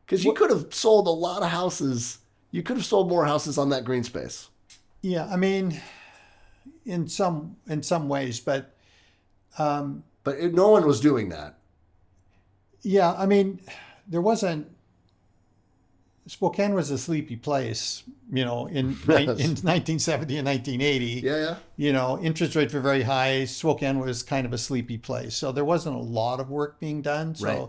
Speaker 3: Because you could have sold a lot of houses. You could have sold more houses on that green space.
Speaker 2: Yeah, I mean, in some ways, but
Speaker 3: no one was doing that.
Speaker 2: Yeah, I mean, there wasn't. Spokane was a sleepy place, in 1970 and 1980.
Speaker 3: Yeah.
Speaker 2: Interest rates were very high. Spokane was kind of a sleepy place, so there wasn't a lot of work being done. So,
Speaker 3: right.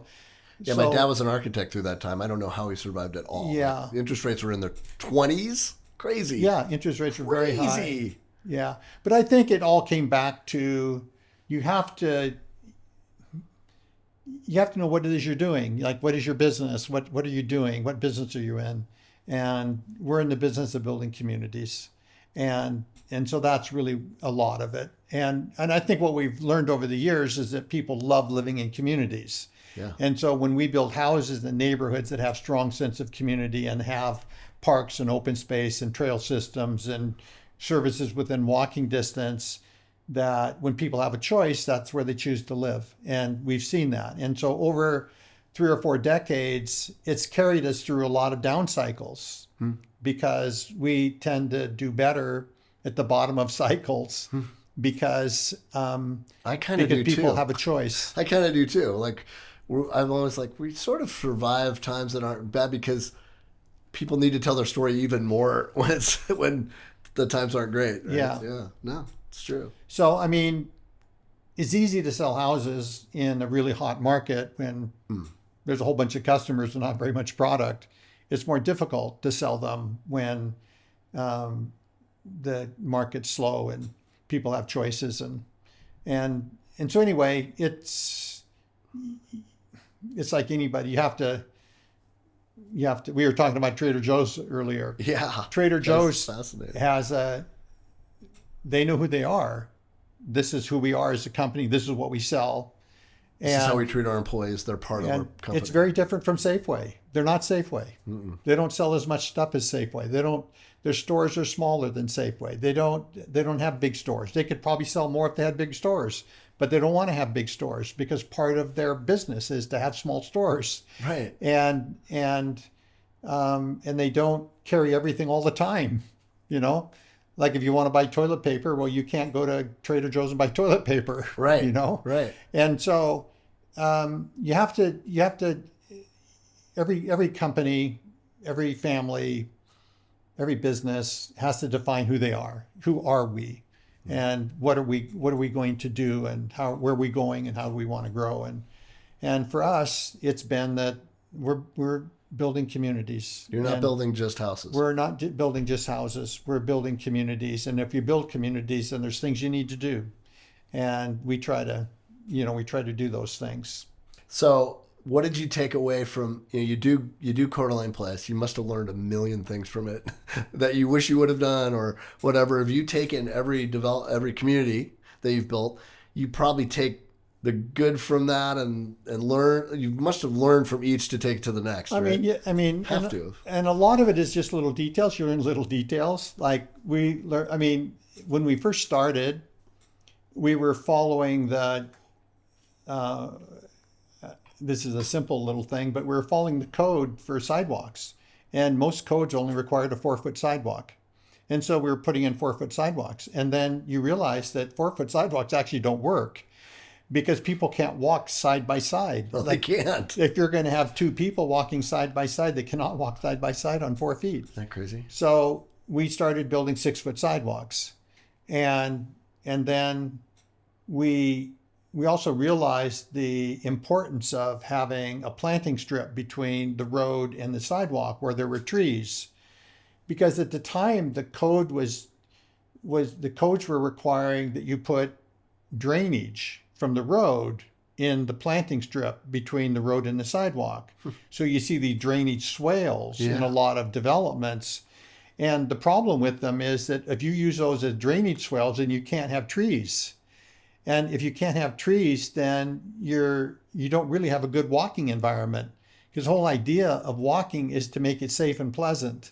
Speaker 3: Yeah, my dad was an architect through that time. I don't know how he survived at all.
Speaker 2: Yeah,
Speaker 3: interest rates were in their 20s. Crazy.
Speaker 2: Yeah, interest rates were very high. Yeah, but I think it all came back to you have to know what it is you're doing. Like, what is your business? What are you doing? What business are you in? And we're in the business of building communities, and so that's really a lot of it. And I think what we've learned over the years is that people love living in communities.
Speaker 3: Yeah.
Speaker 2: And so when we build houses in neighborhoods that have strong sense of community and have parks and open space and trail systems and services within walking distance, that when people have a choice, that's where they choose to live. And we've seen that. And so over 3 or 4 decades, it's carried us through a lot of down cycles because we tend to do better at the bottom of cycles because
Speaker 3: I kind of do
Speaker 2: people
Speaker 3: too.
Speaker 2: have a choice.
Speaker 3: I kind of do too. Like, I'm always like, we sort of survive times that aren't bad because people need to tell their story even more when the times aren't great. Right? Yeah. No, it's true.
Speaker 2: So, I mean, it's easy to sell houses in a really hot market when there's a whole bunch of customers and not very much product. It's more difficult to sell them when the market's slow and people have choices. And so anyway, it's like anybody. You have to, we were talking about Trader Joe's earlier.
Speaker 3: Yeah.
Speaker 2: Trader Joe's they know who they are. This is who we are as a company. This is what we sell.
Speaker 3: This is how we treat our employees. They're part of our company.
Speaker 2: It's very different from Safeway. They're not Safeway. They don't sell as much stuff as Safeway. Their stores are smaller than Safeway. They don't have big stores. They could probably sell more if they had big stores, but they don't want to have big stores because part of their business is to have small stores.
Speaker 3: Right.
Speaker 2: And they don't carry everything all the time, Like if you want to buy toilet paper, well, you can't go to Trader Joe's and buy toilet paper,
Speaker 3: right?
Speaker 2: Right. And so you have to. Every company, every family, every business has to define who they are. Who are we, and what are we going to do, and where are we going, and how do we want to grow? And for us, it's been that we're building communities.
Speaker 3: You're not building just houses.
Speaker 2: We're not building just houses. We're building communities. And if you build communities, then there's things you need to do. And we try to do those things.
Speaker 3: So what did you take away from, you do Coeur d'Alene Place. You must have learned a million things from it that you wish you would have done or whatever. Have you taken every community that you've built, you probably take the good from that and learn. You must have learned from each to take to the next. Right?
Speaker 2: Have to. And a lot of it is just little details. You learn little details. Like when we first started, we were following the. This is a simple little thing, but we were following the code for sidewalks, and most codes only required a 4-foot sidewalk. And so we were putting in 4-foot sidewalks, and then you realize that 4-foot sidewalks actually don't work. because people can't walk side by side.
Speaker 3: Well, they can't.
Speaker 2: If you're going to have two people walking side by side, they cannot walk side by side on 4 feet.
Speaker 3: Isn't that crazy?
Speaker 2: So we started building 6-foot sidewalks, and then we also realized the importance of having a planting strip between the road and the sidewalk where there were trees, because at the time the codes were requiring that you put drainage from the road in the planting strip between the road and the sidewalk. So you see the drainage swales in a lot of developments. And the problem with them is that if you use those as drainage swales, then you can't have trees. And if you can't have trees, then you don't really have a good walking environment, because the whole idea of walking is to make it safe and pleasant.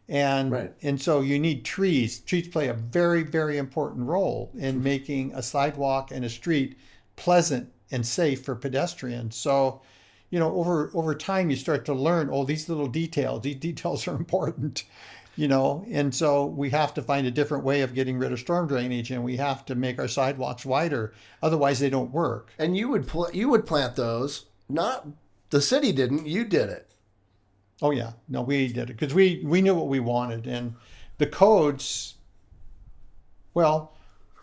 Speaker 2: And so you need trees. Trees play a very, very important role in making a sidewalk and a street pleasant and safe for pedestrians. So, over time you start to learn, these little details. These details are important, And so we have to find a different way of getting rid of storm drainage, and we have to make our sidewalks wider. Otherwise, they don't work.
Speaker 3: And you would plant those. Not the city didn't. You did it.
Speaker 2: Oh yeah, no, we did it because we knew what we wanted, and the codes. Well,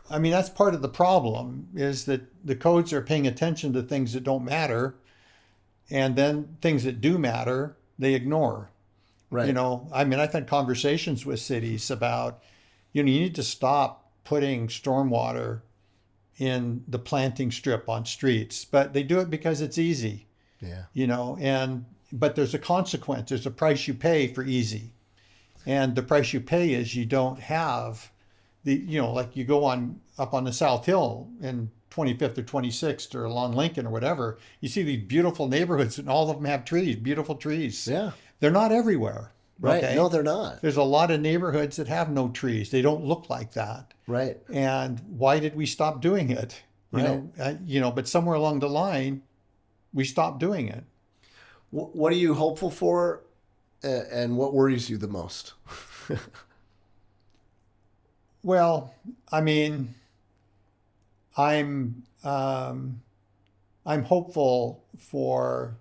Speaker 2: I mean, that's part of the problem, is that the codes are paying attention to things that don't matter, and then things that do matter they ignore.
Speaker 3: Right.
Speaker 2: I mean, I've had conversations with cities about, you need to stop putting stormwater in the planting strip on streets, but they do it because it's easy.
Speaker 3: Yeah.
Speaker 2: But there's a consequence. There's a price you pay for easy. And the price you pay is you don't have like you go up on the South Hill in 25th or 26th or along Lincoln or whatever, you see these beautiful neighborhoods and all of them have trees, beautiful trees.
Speaker 3: Yeah.
Speaker 2: They're not everywhere.
Speaker 3: Right.
Speaker 2: Okay?
Speaker 3: No, they're not.
Speaker 2: There's a lot of neighborhoods that have no trees. They don't look like that.
Speaker 3: Right.
Speaker 2: And why did we stop doing it? But somewhere along the line, we stopped doing it.
Speaker 3: What are you hopeful for, and what worries you the most?
Speaker 2: Well, I mean, I'm hopeful for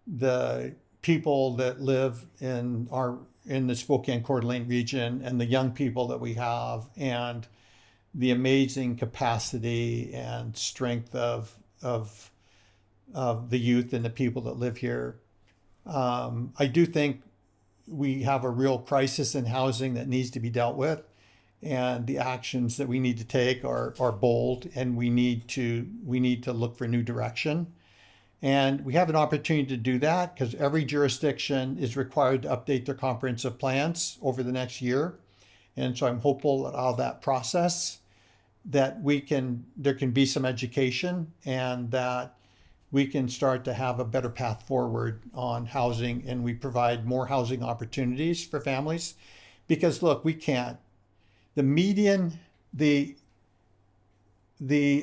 Speaker 2: the people that live in the Spokane Coeur d'Alene region, and the young people that we have, and the amazing capacity and strength of the youth and the people that live here. I do think we have a real crisis in housing that needs to be dealt with, and the actions that we need to take are bold, and we need to look for new direction. And we have an opportunity to do that because every jurisdiction is required to update their comprehensive plans over the next year. And so I'm hopeful that out of that process that there can be some education, and that we can start to have a better path forward on housing, and we provide more housing opportunities for families. Because look, we can't. The median, the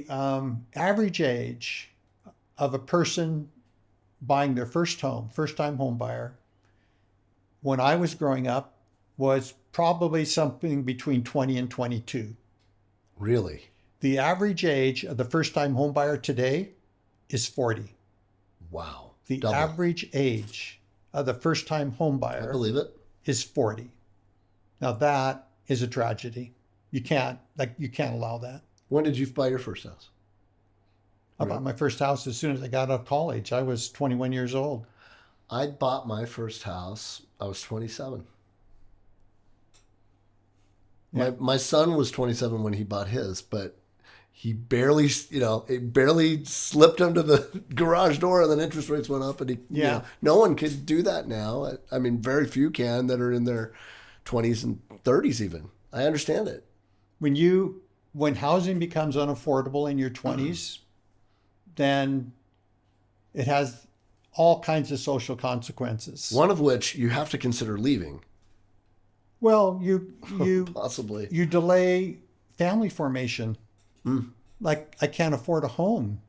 Speaker 2: average age of a person buying their first-time home buyer, when I was growing up, was probably something between 20 and 22.
Speaker 3: Really?
Speaker 2: The average age of the first-time home buyer today is 40.
Speaker 3: Wow.
Speaker 2: The
Speaker 3: Double.
Speaker 2: average age of the first-time home buyer,
Speaker 3: I believe it,
Speaker 2: is 40. Now that is a tragedy. You can't allow that.
Speaker 3: When did you buy your first house?
Speaker 2: I bought my first house as soon as I got out of college. I was 21 years old.
Speaker 3: I bought my first house. I was 27.
Speaker 2: Yeah.
Speaker 3: My son was 27 when he bought his, but he barely, it barely slipped under the garage door, and then interest rates went up, and no one could do that now. I mean, very few can that are in their 20s and 30s even. I understand it.
Speaker 2: When housing becomes unaffordable in your 20s, then it has all kinds of social consequences.
Speaker 3: One of which you have to consider leaving.
Speaker 2: Well, you
Speaker 3: possibly
Speaker 2: you delay family formation. Like, I can't afford a home,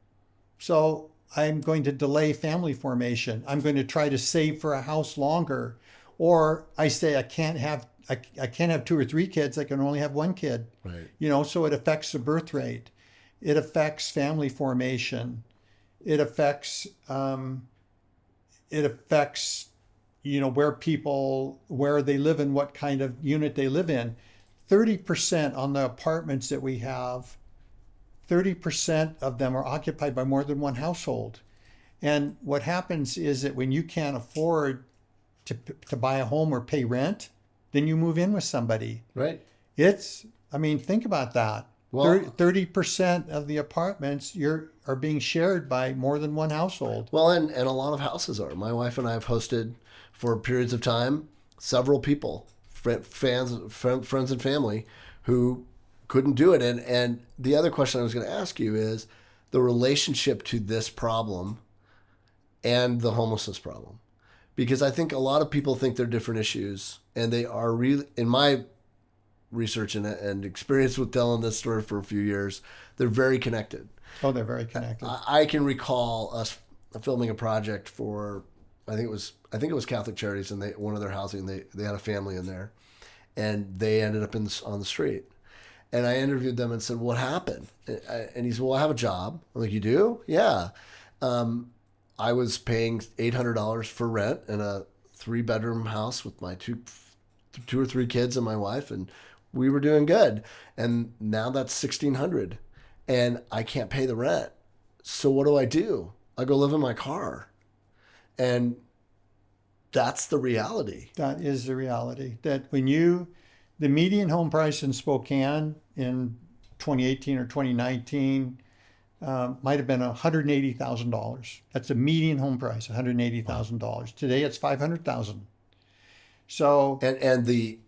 Speaker 2: so I'm going to delay family formation. I'm going to try to save for a house longer, or I say I can't have 2 or 3 kids. I can only have 1 kid.
Speaker 3: Right.
Speaker 2: So it affects the birth rate. It affects family formation. It affects where they live and what kind of unit they live in. 30% on the apartments that we have, 30% of them are occupied by more than one household. And what happens is that when you can't afford to buy a home or pay rent, then you move in with somebody.
Speaker 3: Right.
Speaker 2: Think about that. Well, 30% of the apartments are being shared by more than one household.
Speaker 3: Well, and a lot of houses are. My wife and I have hosted for periods of time several people, friends and family, who couldn't do it. And the other question I was going to ask you is the relationship to this problem and the homelessness problem. Because I think a lot of people think they're different issues, and they are really, in my research and experience with telling this story for a few years, they're very connected.
Speaker 2: Oh, they're very connected.
Speaker 3: I can recall us filming a project for, I think it was Catholic Charities, and one of their housing, they had a family in there, and they ended up on the street. And I interviewed them and said, "What happened?" And he said, "Well, I have a job." I'm like, "You do?" "Yeah." I was paying $800 for rent in a 3-bedroom house with my two or three kids and my wife, and we were doing good. And now that's $1,600, and I can't pay the rent. So what do? I go live in my car. And that's the reality.
Speaker 2: That is the reality. That the median home price in Spokane in 2018 or 2019 might have been $180,000. That's the median home price, $180,000. Today it's $500,000. So
Speaker 3: and the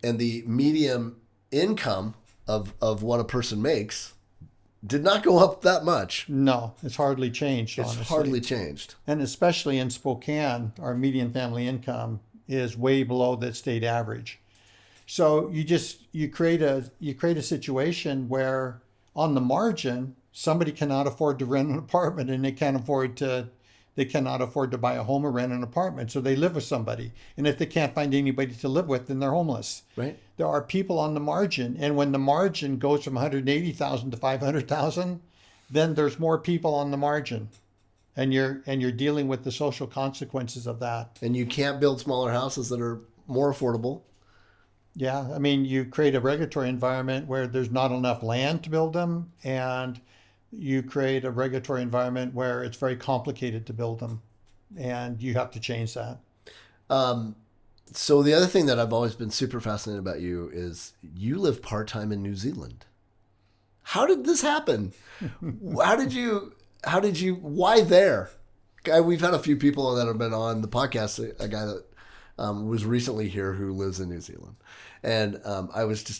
Speaker 3: median income of what a person makes did not go up that much.
Speaker 2: No, it's hardly changed.
Speaker 3: It's
Speaker 2: honestly.
Speaker 3: hardly changed.
Speaker 2: And especially in Spokane, our median family income is way below the state average. So you create a situation where on the margin somebody cannot afford to rent an apartment, and they cannot afford to buy a home or rent an apartment, so they live with somebody. And if they can't find anybody to live with, then they're homeless.
Speaker 3: Right.
Speaker 2: There are people on the margin, and when the margin goes from 180,000 to 500,000, then there's more people on the margin, and you're dealing with the social consequences of that.
Speaker 3: And you can't build smaller houses that are more affordable.
Speaker 2: Yeah, you create a regulatory environment where there's not enough land to build them, and you create a regulatory environment where it's very complicated to build them, and you have to change that.
Speaker 3: So the other thing that I've always been super fascinated about you is you live part-time in New Zealand. How did this happen? Why there? We've had a few people that have been on the podcast, a guy that was recently here who lives in New Zealand. And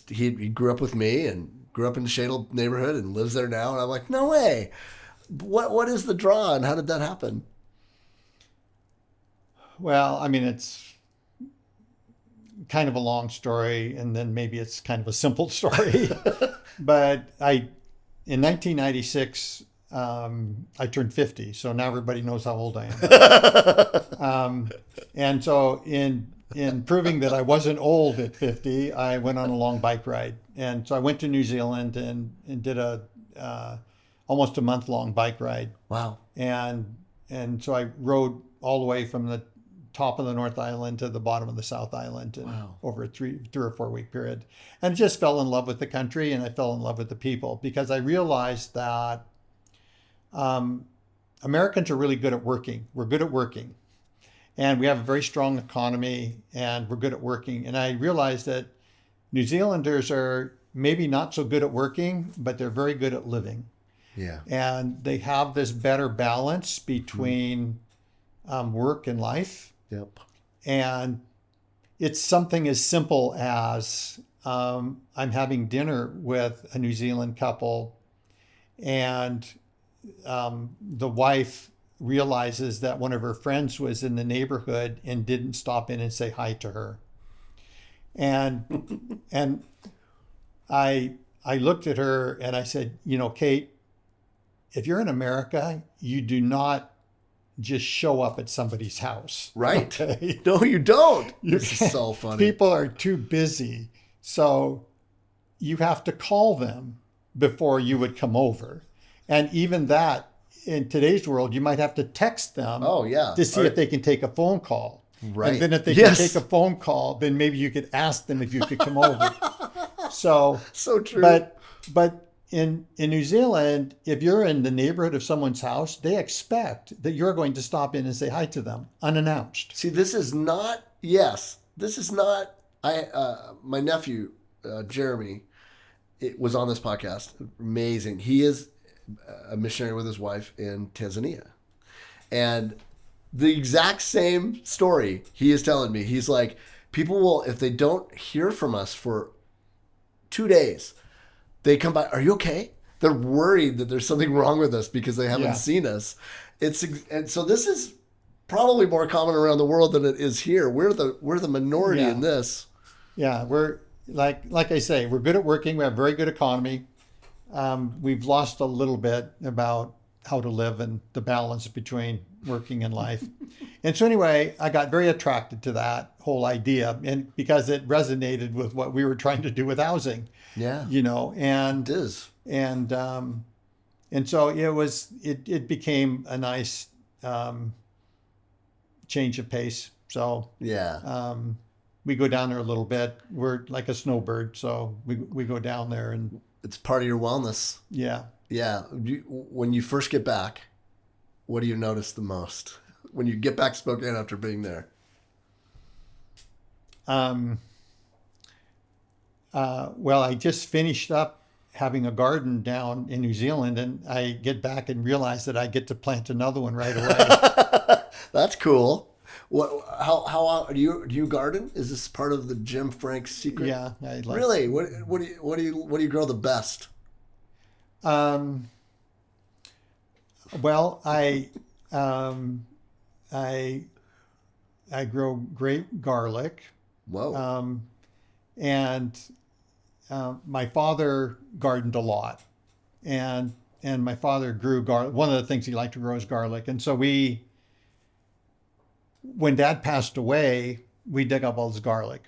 Speaker 3: he grew up with me and grew up in the Shadle neighborhood and lives there now. And I'm like, no way. What is the draw, and how did that happen?
Speaker 2: Well, it's kind of a long story, and then maybe it's kind of a simple story. But in 1996, I turned 50, so now everybody knows how old I am. And so in proving that I wasn't old at 50, I went on a long bike ride. And so I went to New Zealand and did almost a month-long bike ride.
Speaker 3: Wow.
Speaker 2: And so I rode all the way from the top of the North Island to the bottom of the South Island over a 3 or 4 week period. And just fell in love with the country, and I fell in love with the people, because I realized that Americans are really good at working. We're good at working. And we have a very strong economy, and we're good at working. And I realized that New Zealanders are maybe not so good at working, but they're very good at living.
Speaker 3: Yeah.
Speaker 2: And they have this better balance between work and life.
Speaker 3: Yep.
Speaker 2: And it's something as simple as I'm having dinner with a New Zealand couple, and the wife realizes that one of her friends was in the neighborhood and didn't stop in and say hi to her. And I looked at her and I said, Kate, if you're in America, you do not just show up at somebody's house.
Speaker 3: Right.
Speaker 2: Okay?
Speaker 3: No, you don't. This is so funny.
Speaker 2: People are too busy. So you have to call them before you would come over. And even that, in today's world, you might have to text them
Speaker 3: Oh, yeah.
Speaker 2: to see if they can take a phone call.
Speaker 3: Right.
Speaker 2: And then if they
Speaker 3: Yes.
Speaker 2: can take a phone call, then maybe you could ask them if you could come over. So
Speaker 3: true.
Speaker 2: But in New Zealand, if you're in the neighborhood of someone's house, they expect that you're going to stop in and say hi to them unannounced.
Speaker 3: See, this is not. My nephew Jeremy, was on this podcast. Amazing. He is a missionary with his wife in Tanzania, and the exact same story he is telling me. He's like, people will, if they don't hear from us for 2 days, they come by. Are you okay? They're worried that there's something wrong with us because they haven't seen us. And so this is probably more common around the world than it is here. We're the minority in this.
Speaker 2: Yeah, we're like I say, we're good at working. We have a very good economy. We've lost a little bit about how to live and the balance between working and life. And so anyway, I got very attracted to that whole idea, and because it resonated with what we were trying to do with housing.
Speaker 3: Yeah.
Speaker 2: And
Speaker 3: it is.
Speaker 2: And so it became a nice change of pace. So
Speaker 3: yeah,
Speaker 2: we go down there a little bit. We're like a snowbird, so we go down there, and
Speaker 3: it's part of your wellness.
Speaker 2: Yeah.
Speaker 3: When you first get back, what do you notice the most when you get back to Spokane after being there?
Speaker 2: Well, I just finished up having a garden down in New Zealand, and I get back and realize that I get to plant another one right away.
Speaker 3: That's cool. How do you garden? Is this part of the Jim Frank secret?
Speaker 2: Yeah, I like.
Speaker 3: Really? What do you grow the best?
Speaker 2: Well, I grow great garlic.
Speaker 3: Whoa.
Speaker 2: And my father gardened a lot, and my father grew garlic. One of the things he liked to grow is garlic, and so when Dad passed away, we dug up all his garlic,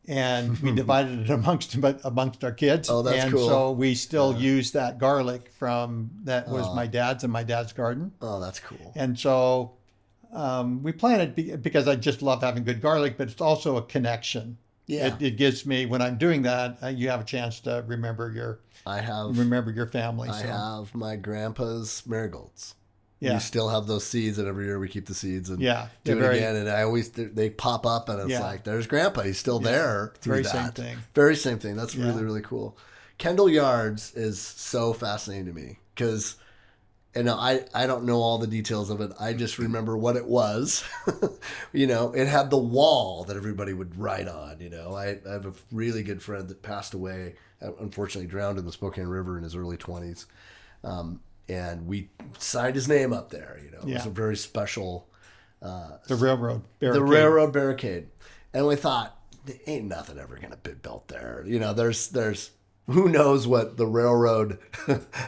Speaker 2: and we divided it amongst our kids.
Speaker 3: Oh, that's
Speaker 2: and
Speaker 3: cool.
Speaker 2: So we still use that garlic from that was my dad's and my dad's garden.
Speaker 3: Oh, that's cool.
Speaker 2: And so we planted because I just love having good garlic, but it's also a connection.
Speaker 3: Yeah.
Speaker 2: It gives me, when I'm doing that, you have a chance to remember your family.
Speaker 3: I have my grandpa's marigolds.
Speaker 2: Yeah.
Speaker 3: We still have those seeds, and every year we keep the seeds and
Speaker 2: do
Speaker 3: it again. And I always, they pop up, and it's like, there's Grandpa. He's still there through
Speaker 2: Very
Speaker 3: that.
Speaker 2: same thing.
Speaker 3: Very same thing. That's really, really cool. Kendall Yards is so fascinating to me because, and I don't know all the details of it. I just remember what it was. It had the wall that everybody would write on. I have a really good friend that passed away, unfortunately drowned in the Spokane River in his early 20s. And we signed his name up there. It was a very special.
Speaker 2: The railroad barricade.
Speaker 3: The railroad barricade. And we thought, there ain't nothing ever going to be built there. There's who knows what the railroad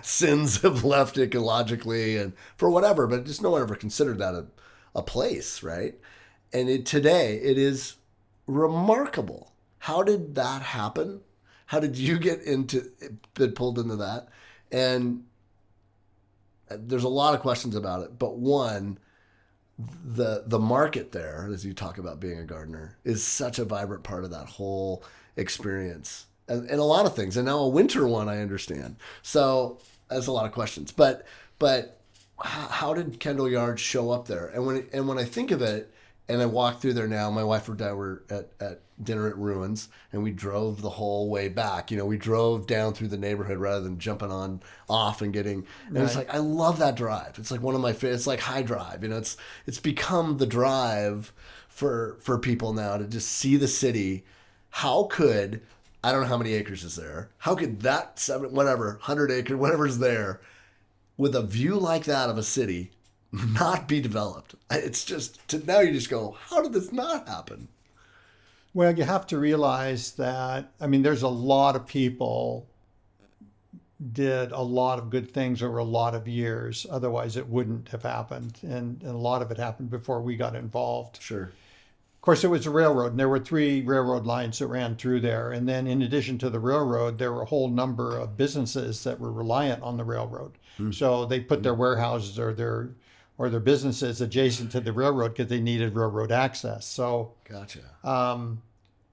Speaker 3: sins have left ecologically and for whatever, but just no one ever considered that a place, right? And today it is remarkable. How did that happen? How did you get pulled into that? And there's a lot of questions about it, but one, the market there, as you talk about being a gardener, is such a vibrant part of that whole experience. And a lot of things, and now a winter one, I understand. So that's a lot of questions. But how did Kendall Yards show up there? And when I think of it, and I walk through there now, my wife and I were at dinner at Ruins, and we drove the whole way back. We drove down through the neighborhood rather than jumping off and getting. And it's like, I love that drive. It's like one of my favorite. It's like high drive. It's become the drive for people now to just see the city. How could, I don't know how many acres is there. How could that 100 acres, whatever's there, with a view like that of a city, not be developed? It's just, now you just go, how did this not happen?
Speaker 2: Well, you have to realize that, there's a lot of people did a lot of good things over a lot of years. Otherwise, it wouldn't have happened. And a lot of it happened before we got involved.
Speaker 3: Sure.
Speaker 2: Of course, it was a railroad, and there were 3 railroad lines that ran through there. And then, in addition to the railroad, there were a whole number of businesses that were reliant on the railroad. So they put their warehouses or their businesses adjacent to the railroad because they needed railroad access. So,
Speaker 3: Gotcha.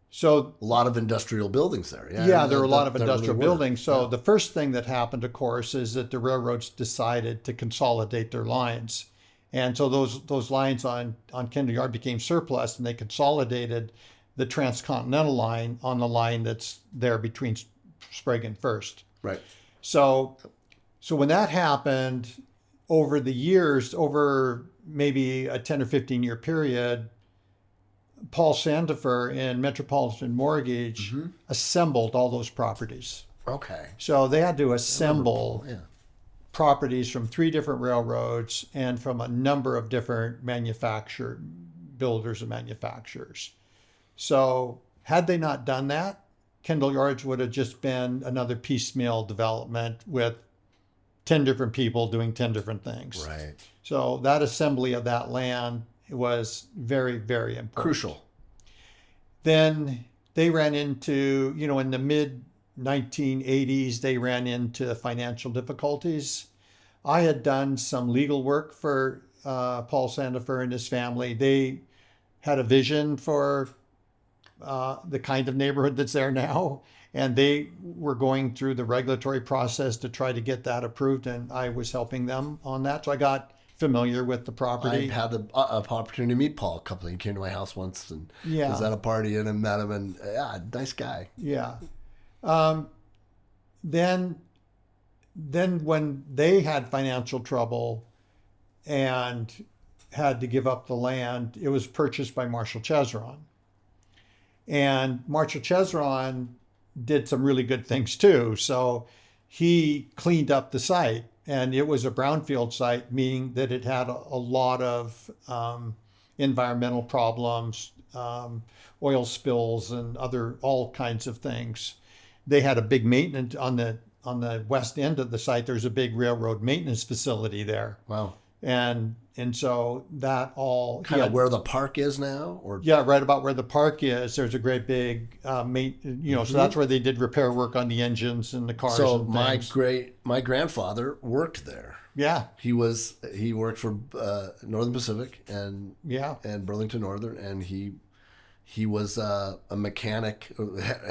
Speaker 2: so
Speaker 3: A lot of industrial buildings there.
Speaker 2: yeah, there were a lot of industrial
Speaker 3: really were.
Speaker 2: buildings. So the first thing that happened, of course, is that the railroads decided to consolidate their lines. And so those lines on Kendall Yard became surplus, and they consolidated the transcontinental line on the line that's there between Sprague and First.
Speaker 3: Right.
Speaker 2: So when that happened, over the years, over maybe a 10 or 15 year period, Paul Sandifer in Metropolitan Mortgage assembled all those properties.
Speaker 3: Okay.
Speaker 2: So they had to assemble
Speaker 3: Yeah.
Speaker 2: properties from 3 different railroads and from a number of different builders and manufacturers. So had they not done that, Kendall Yards would have just been another piecemeal development with 10 different people doing 10 different things.
Speaker 3: Right.
Speaker 2: So that assembly of that land was very, very important.
Speaker 3: Crucial.
Speaker 2: Then they ran into, in the mid 1980s, they ran into financial difficulties. I had done some legal work for Paul Sandifer and his family. They had a vision for the kind of neighborhood that's there now, and they were going through the regulatory process to try to get that approved, and I was helping them on that. So I got familiar with the property.
Speaker 3: I had the opportunity to meet Paul a couple. He came to my house once and
Speaker 2: Yeah.
Speaker 3: was at a party and I met him, and nice guy.
Speaker 2: Yeah. Then when they had financial trouble and had to give up the land, it was purchased by Marshall Chesron. And Marshall Chesron did some really good things too. So he cleaned up the site, and it was a brownfield site, meaning that it had a lot of environmental problems, oil spills, and all kinds of things. They had a big maintenance on the west end of the site. There's a big railroad maintenance facility there.
Speaker 3: Wow.
Speaker 2: And so that all
Speaker 3: Kind of where the park is now, or
Speaker 2: yeah, right about where the park is. There's a great big so that's where they did repair work on the engines and the cars.
Speaker 3: So
Speaker 2: and things.
Speaker 3: my grandfather worked there.
Speaker 2: Yeah.
Speaker 3: He worked for Northern Pacific and
Speaker 2: Yeah.
Speaker 3: and Burlington Northern, and he was a mechanic,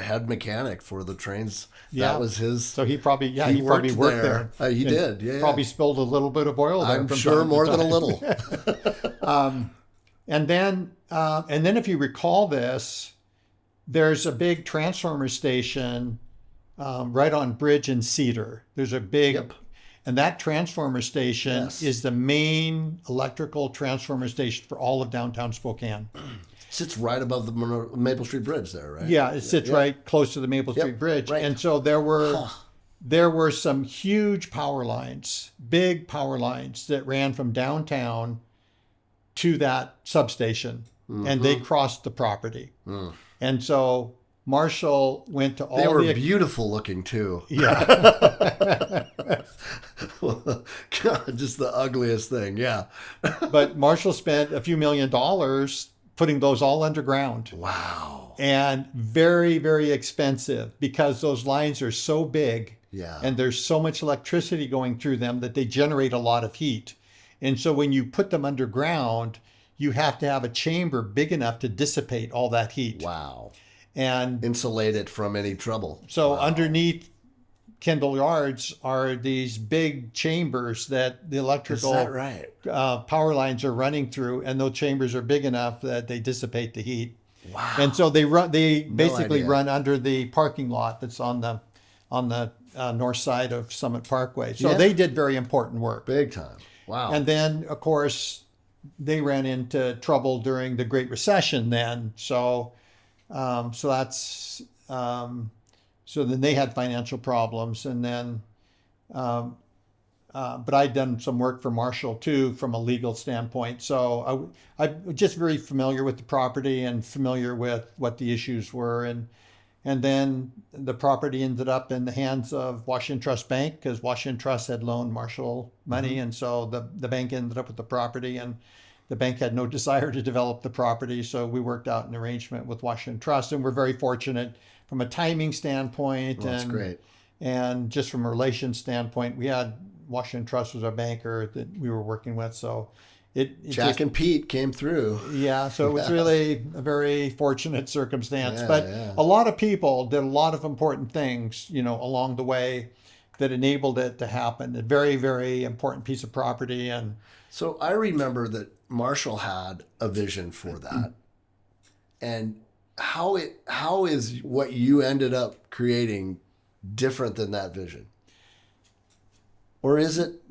Speaker 3: head mechanic for the trains.
Speaker 2: Yeah.
Speaker 3: That was his.
Speaker 2: So he probably worked there.
Speaker 3: He did. Yeah.
Speaker 2: Probably spilled a little bit of oil there.
Speaker 3: I'm
Speaker 2: from
Speaker 3: sure
Speaker 2: time to
Speaker 3: more than a
Speaker 2: time.
Speaker 3: little.
Speaker 2: And then if you recall this, there's a big transformer station right on Bridge and Cedar. There's a big,
Speaker 3: Yep.
Speaker 2: and that transformer station
Speaker 3: Yes.
Speaker 2: is the main electrical transformer station for all of downtown Spokane.
Speaker 3: Sits right above the Maple Street Bridge there, right?
Speaker 2: Yeah, it sits right close to the Maple Street Bridge.
Speaker 3: right.
Speaker 2: And so there were some huge power lines, big power lines that ran from downtown to that substation, and they crossed the property. And so Marshall went to all
Speaker 3: They were beautiful looking too.
Speaker 2: Yeah.
Speaker 3: God, just the ugliest thing. Yeah.
Speaker 2: But Marshall spent a few $1 million putting those all underground.
Speaker 3: Wow.
Speaker 2: And very, very expensive because those lines are so big.
Speaker 3: Yeah.
Speaker 2: And there's so much electricity going through them that they generate a lot of heat. And so when you put them underground, you have to have a chamber big enough to dissipate all that heat.
Speaker 3: Wow.
Speaker 2: And
Speaker 3: Insulate it from any trouble.
Speaker 2: so underneath Kendall Yards are these big chambers that the electrical
Speaker 3: Is that right?
Speaker 2: power lines are running through, and those chambers are big enough that they dissipate the heat.
Speaker 3: Wow.
Speaker 2: And so they basically
Speaker 3: idea.
Speaker 2: run under the parking lot that's on the north side of Summit Parkway. So
Speaker 3: Yeah.
Speaker 2: they did very important work.
Speaker 3: Big time. Wow.
Speaker 2: And then, of course, they ran into trouble during the Great Recession then. So then they had financial problems. And then, but I'd done some work for Marshall too from a legal standpoint. So I'm just very familiar with the property and familiar with what the issues were. And then the property ended up in the hands of Washington Trust Bank because Washington Trust had loaned Marshall money. And so the bank ended up with the property, and The bank had no desire to develop the property, so we worked out an arrangement with Washington Trust, and we're very fortunate from a timing standpoint.
Speaker 3: Well, that's great.
Speaker 2: And just from a relation standpoint, we had Washington Trust was our banker that we were working with, so
Speaker 3: Jack and Pete came through.
Speaker 2: Yeah, so it was really a very fortunate circumstance.
Speaker 3: Yeah,
Speaker 2: but
Speaker 3: yeah.
Speaker 2: a lot of people did a lot of important things, along the way that enabled it to happen. A very, very important piece of property. And
Speaker 3: so I remember that Marshall had a vision for that. And how is what you ended up creating different than that vision? Or is it?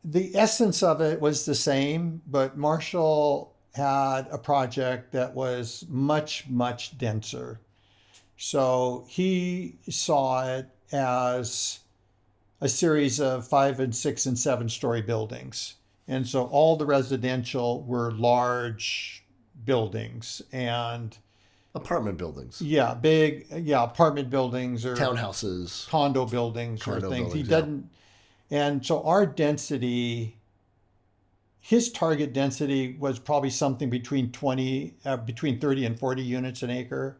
Speaker 2: The essence of it was the same, but Marshall had a project that was much, much denser. So he saw it as a series of 5 and 6 and 7 story buildings. And so all the residential were large buildings and
Speaker 3: Apartment buildings.
Speaker 2: Yeah, apartment buildings or
Speaker 3: townhouses,
Speaker 2: condo buildings or things. He doesn't. And so our density, his target density was probably something between 30 and 40 units an acre.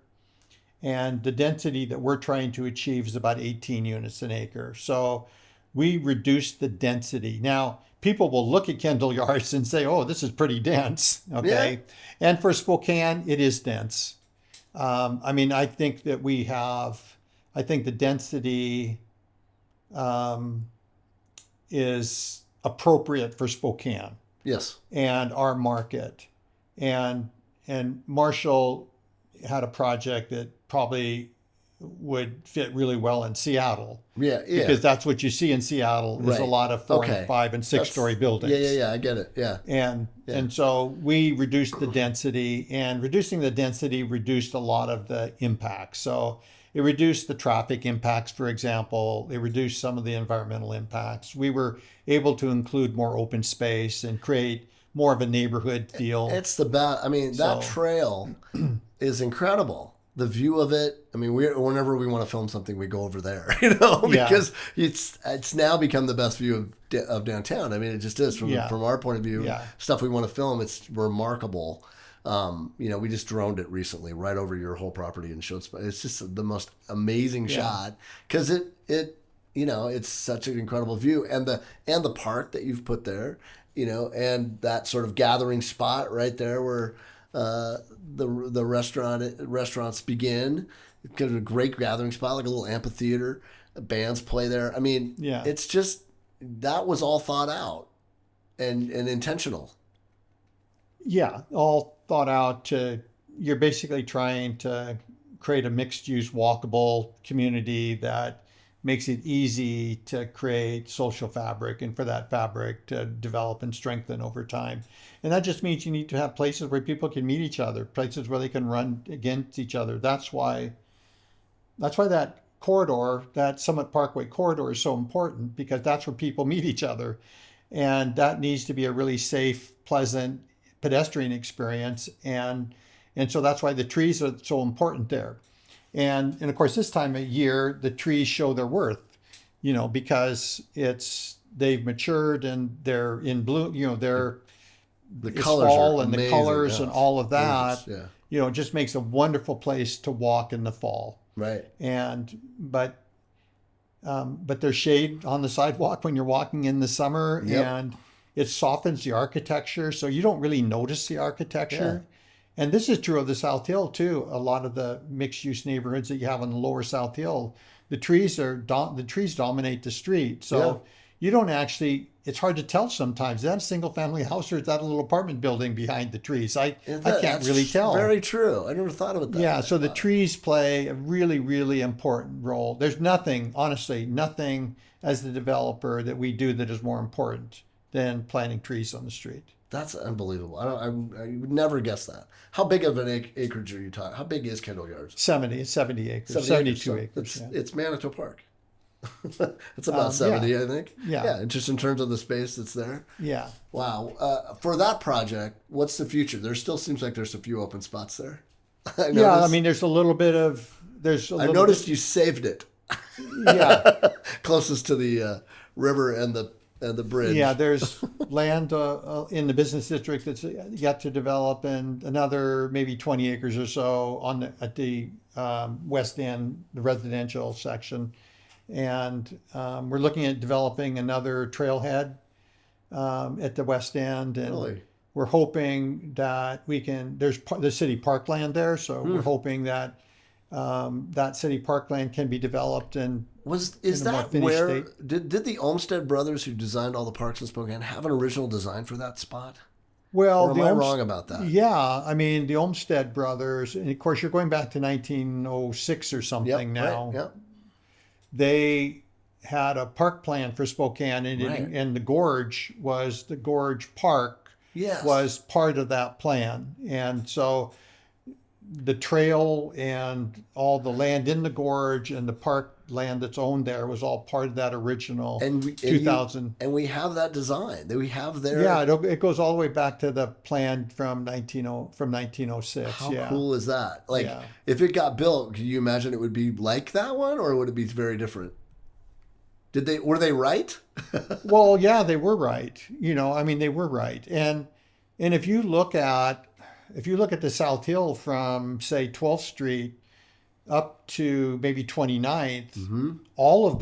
Speaker 2: And the density that we're trying to achieve is about 18 units an acre. So we reduced the density. Now, people will look at Kendall Yards and say, oh, this is pretty dense. Okay. Yeah. And for Spokane, it is dense. I think that the density is appropriate for Spokane.
Speaker 3: Yes.
Speaker 2: And our market. And Marshall had a project that probably would fit really well in Seattle.
Speaker 3: Yeah.
Speaker 2: Because that's what you see in Seattle. There's a lot of 4 and 5 and 6 story buildings.
Speaker 3: Yeah, I get it. Yeah.
Speaker 2: And so we reduced the density, and reducing the density reduced a lot of the impacts. So it reduced the traffic impacts, for example. It reduced some of the environmental impacts. We were able to include more open space and create more of a neighborhood feel.
Speaker 3: It's the best. That trail is incredible. The view of it. Whenever we want to film something, we go over there, because it's now become the best view of downtown. It just is from our point of view.
Speaker 2: Yeah.
Speaker 3: Stuff we want to film, it's remarkable. We just droned it recently right over your whole property and showed. It's just the most amazing shot because it's such an incredible view, and the park that you've put there, and that sort of gathering spot right there where the restaurants begin. It's got a great gathering spot, like a little amphitheater. Bands play there. It's just that was all thought out and intentional.
Speaker 2: Yeah, all thought out. You're basically trying to create a mixed-use, walkable community that makes it easy to create social fabric, and for that fabric to develop and strengthen over time. And that just means you need to have places where people can meet each other, places where they can run against each other. That's why that corridor, that Summit Parkway corridor, is so important, because that's where people meet each other. And that needs to be a really safe, pleasant pedestrian experience, and so that's why the trees are so important there. And of course, this time of year, the trees show their worth, because they've matured and they're in bloom. The colors fall, and the colors and all of that. It just makes a wonderful place to walk in the fall.
Speaker 3: Right.
Speaker 2: But there's shade on the sidewalk when you're walking in the summer, and it softens the architecture, so you don't really notice the architecture. Yeah. And this is true of the South Hill too. A lot of the mixed-use neighborhoods that you have on the lower South Hill, the trees dominate the street. So you don't actually. It's hard to tell sometimes. Is that a single-family house, or is that a little apartment building behiing the trees? I can't really tell.
Speaker 3: Very true. I never thought of it that way.
Speaker 2: Yeah. So the trees play a really, really important role. There's nothing as the developer that we do that is more important than planting trees on the street.
Speaker 3: That's unbelievable. I would never guess that. How big of an acreage are you talking? How big is Kendall Yards?
Speaker 2: 70 acres. 72 acres.
Speaker 3: It's Manitou Park. It's about 70, I think. Yeah. Just in terms of the space that's there.
Speaker 2: Yeah.
Speaker 3: Wow. For that project, what's the future? There still seems like there's a few open spots there.
Speaker 2: There's a little bit of.
Speaker 3: I noticed you saved it.
Speaker 2: Yeah.
Speaker 3: Closest to the river and the the bridge.
Speaker 2: Yeah, there's land in the business district that's yet to develop, and another maybe 20 acres or so at the west end, the residential section. And we're looking at developing another trailhead at the west end, and
Speaker 3: Really?
Speaker 2: we're hoping that we can. There's the city parkland there, so we're hoping that that city parkland can be developed and
Speaker 3: Is
Speaker 2: in a more
Speaker 3: that
Speaker 2: finished
Speaker 3: where
Speaker 2: state.
Speaker 3: did the Olmsted brothers who designed all the parks in Spokane have an original design for that spot?
Speaker 2: Well,
Speaker 3: Or am I wrong about that?
Speaker 2: Yeah, I mean the Olmsted brothers, and of course you're going back to 1906 or something now.
Speaker 3: Right, yep.
Speaker 2: They had a park plan for Spokane, and
Speaker 3: Right.
Speaker 2: and the gorge park
Speaker 3: Yes.
Speaker 2: was part of that plan, and so the trail and all the land in the gorge and the park land that's owned there was all part of that original
Speaker 3: And
Speaker 2: 2000.
Speaker 3: and we have that design. That we have there.
Speaker 2: Yeah, it goes all the way back to the plan from 1906.
Speaker 3: How
Speaker 2: Yeah.
Speaker 3: cool is that? Like,
Speaker 2: Yeah.
Speaker 3: if it got built, can you imagine it would be like that one, or would it be very different? Were they right?
Speaker 2: Well, yeah, they were right. I mean, they were right. And if you look at the South Hill from say 12th Street up to maybe 29th, all of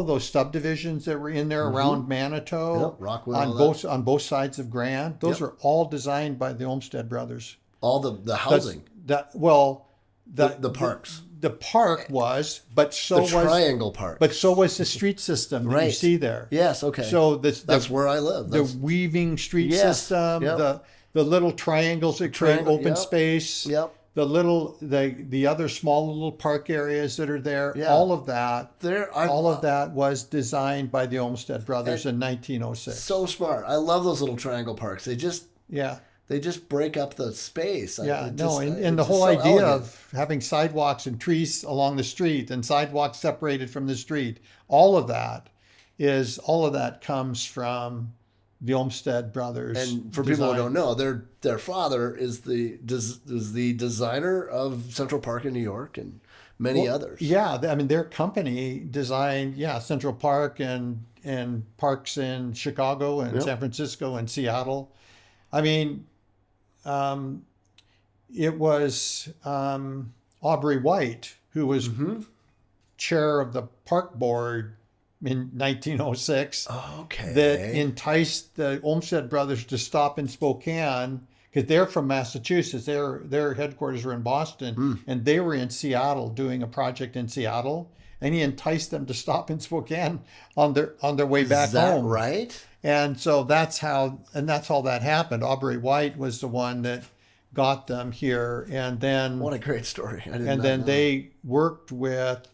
Speaker 2: those subdivisions that were in there around Manitou,
Speaker 3: Yep, Rockwood, all
Speaker 2: on both sides of Grand, those are all designed by the Olmsted brothers.
Speaker 3: All the housing,
Speaker 2: The
Speaker 3: parks,
Speaker 2: the park was, but so
Speaker 3: the
Speaker 2: was
Speaker 3: triangle park.
Speaker 2: but so was the street system that you
Speaker 3: Right.
Speaker 2: see there.
Speaker 3: Yes, okay.
Speaker 2: So
Speaker 3: that's where I live.
Speaker 2: the weaving street
Speaker 3: Yes,
Speaker 2: system,
Speaker 3: yep.
Speaker 2: the little triangles that create
Speaker 3: Triangle,
Speaker 2: open
Speaker 3: yep.
Speaker 2: space,
Speaker 3: Yep.
Speaker 2: the other small little park areas that are there,
Speaker 3: Yeah.
Speaker 2: all of that,
Speaker 3: I-
Speaker 2: all of that was designed by the Olmsted brothers in 1906.
Speaker 3: So smart. I love those little triangle parks. They just
Speaker 2: Yeah.
Speaker 3: break up the space.
Speaker 2: Yeah,
Speaker 3: It
Speaker 2: no,
Speaker 3: just-
Speaker 2: and
Speaker 3: it's
Speaker 2: the
Speaker 3: just
Speaker 2: whole
Speaker 3: so
Speaker 2: idea
Speaker 3: elegant.
Speaker 2: of having sidewalks and trees along the street and sidewalks separated from the street, all of that comes from the Olmsted brothers.
Speaker 3: And for people who
Speaker 2: design.
Speaker 3: don't know, their father is the designer of Central Park in New York and many others.
Speaker 2: Yeah, I mean their company designed Central Park and parks in Chicago and
Speaker 3: Yep.
Speaker 2: San Francisco and Seattle. I mean, it was Aubrey White who was chair of the park board in 1906
Speaker 3: Okay.
Speaker 2: that enticed the Olmsted brothers to stop in Spokane because they're from Massachusetts. Their headquarters were in Boston, and they were in Seattle doing a project in Seattle. And he enticed them to stop in Spokane on their way back
Speaker 3: Is that
Speaker 2: home.
Speaker 3: right?
Speaker 2: And so that's how that happened. Aubrey White was the one that got them here, and then
Speaker 3: What a great story. I did
Speaker 2: and
Speaker 3: not
Speaker 2: then
Speaker 3: know.
Speaker 2: they worked with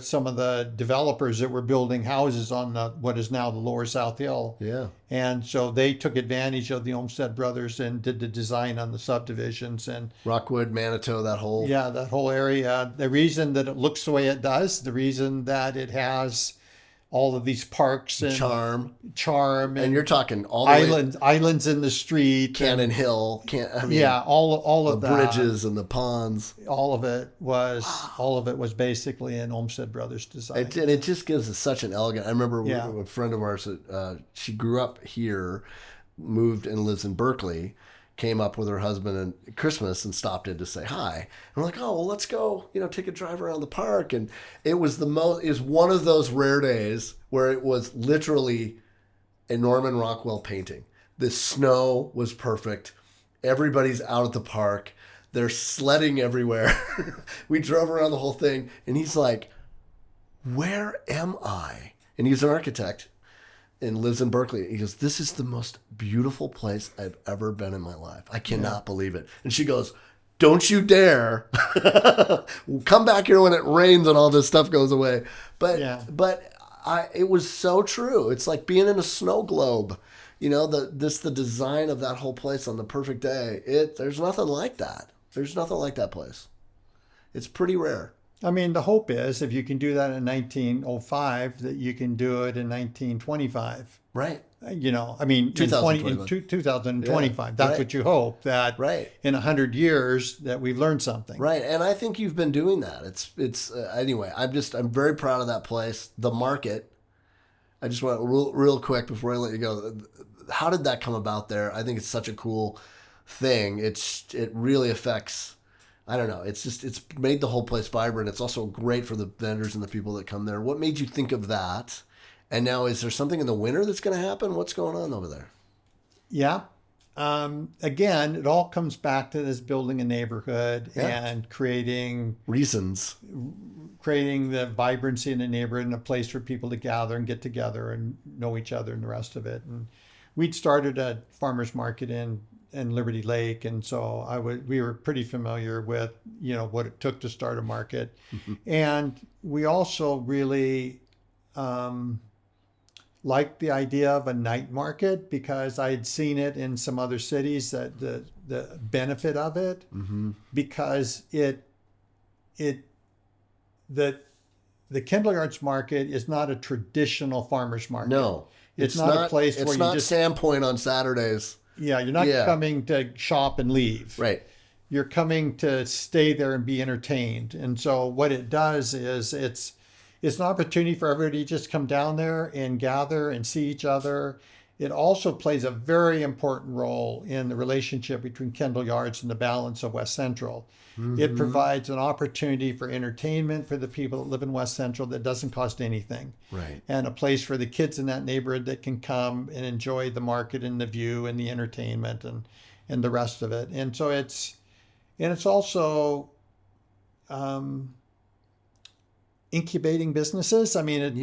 Speaker 2: some of the developers that were building houses on what is now the Lower South Hill.
Speaker 3: Yeah.
Speaker 2: And so they took advantage of the Olmsted brothers and did the design on the subdivisions and
Speaker 3: Rockwood, Manitou, that whole.
Speaker 2: that whole area. The reason that it looks the way it does, the reason that it has all of these parks and
Speaker 3: Charm.
Speaker 2: charm
Speaker 3: And
Speaker 2: and
Speaker 3: you're talking all the way
Speaker 2: islands in the street,
Speaker 3: Cannon Hill.
Speaker 2: all of
Speaker 3: the
Speaker 2: that.
Speaker 3: bridges and the ponds.
Speaker 2: All of it was basically an Olmsted Brothers design.
Speaker 3: And it just gives us such an elegant. I remember
Speaker 2: Yeah.
Speaker 3: a friend of ours, she grew up here, moved and lives in Berkeley, came up with her husband at Christmas and stopped in to say hi. And we're like, oh, well, let's go, take a drive around the park. And it was one of those rare days where it was literally a Norman Rockwell painting. The snow was perfect. Everybody's out at the park. They're sledding everywhere. We drove around the whole thing. And he's like, where am I? And he's an architect and lives in Berkeley. He goes, this is the most beautiful place I've ever been in my life. I cannot believe it. And she goes, don't you dare. Come back here when it rains and all this stuff goes away. But it was so true. It's like being in a snow globe. The design of that whole place on the perfect day. There's nothing like that. There's nothing like that place. It's pretty rare.
Speaker 2: I mean, the hope is if you can do that in 1905, that you can do it in 1925.
Speaker 3: Right.
Speaker 2: I mean, in 2025. That's what you hope, that in 100 years that we've learned something.
Speaker 3: Right. And I think you've been doing that. It's anyway, I'm very proud of that place. The market, I just want real quick before I let you go. How did that come about there? I think it's such a cool thing. It really affects. I don't know. It's made the whole place vibrant. It's also great for the vendors and the people that come there. What made you think of that? And now, is there something in the winter that's going to happen? What's going on over there?
Speaker 2: Yeah. Again, it all comes back to this building a neighborhood and creating the vibrancy in the neighborhood and a place for people to gather and get together and know each other and the rest of it. And we'd started a farmer's market in Liberty Lake, and so we were pretty familiar with what it took to start a market. And we also really liked the idea of a night market because I had seen it in some other cities, that the benefit of it, because the Kendall Yards Market is not a traditional farmer's market.
Speaker 3: No,
Speaker 2: it's not a place where
Speaker 3: it's not Sandpoint on Saturdays.
Speaker 2: Yeah, you're not coming to shop and leave.
Speaker 3: Right.
Speaker 2: You're coming to stay there and be entertained. And so what it does is it's an opportunity for everybody to just come down there and gather and see each other. It also plays a very important role in the relationship between Kendall Yards and the balance of West Central. It provides an opportunity for entertainment for the people that live in West Central that doesn't cost anything.
Speaker 3: Right.
Speaker 2: And a place for the kids in that neighborhood that can come and enjoy the market and the view and the entertainment and the rest of it. And so it's also incubating businesses. I mean,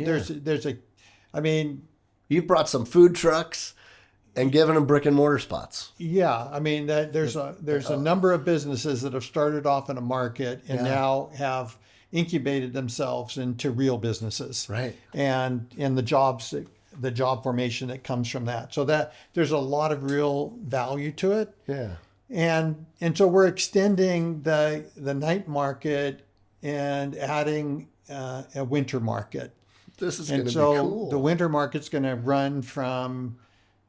Speaker 3: You brought some food trucks and given them brick and mortar spots.
Speaker 2: Yeah, I mean, there's a number of businesses that have started off in a market and now have incubated themselves into real businesses.
Speaker 3: Right.
Speaker 2: And the job formation that comes from that. So that there's a lot of real value to it.
Speaker 3: Yeah.
Speaker 2: And so we're extending the night market and adding a winter market.
Speaker 3: This is going to be
Speaker 2: so
Speaker 3: cool.
Speaker 2: The winter market's going to run from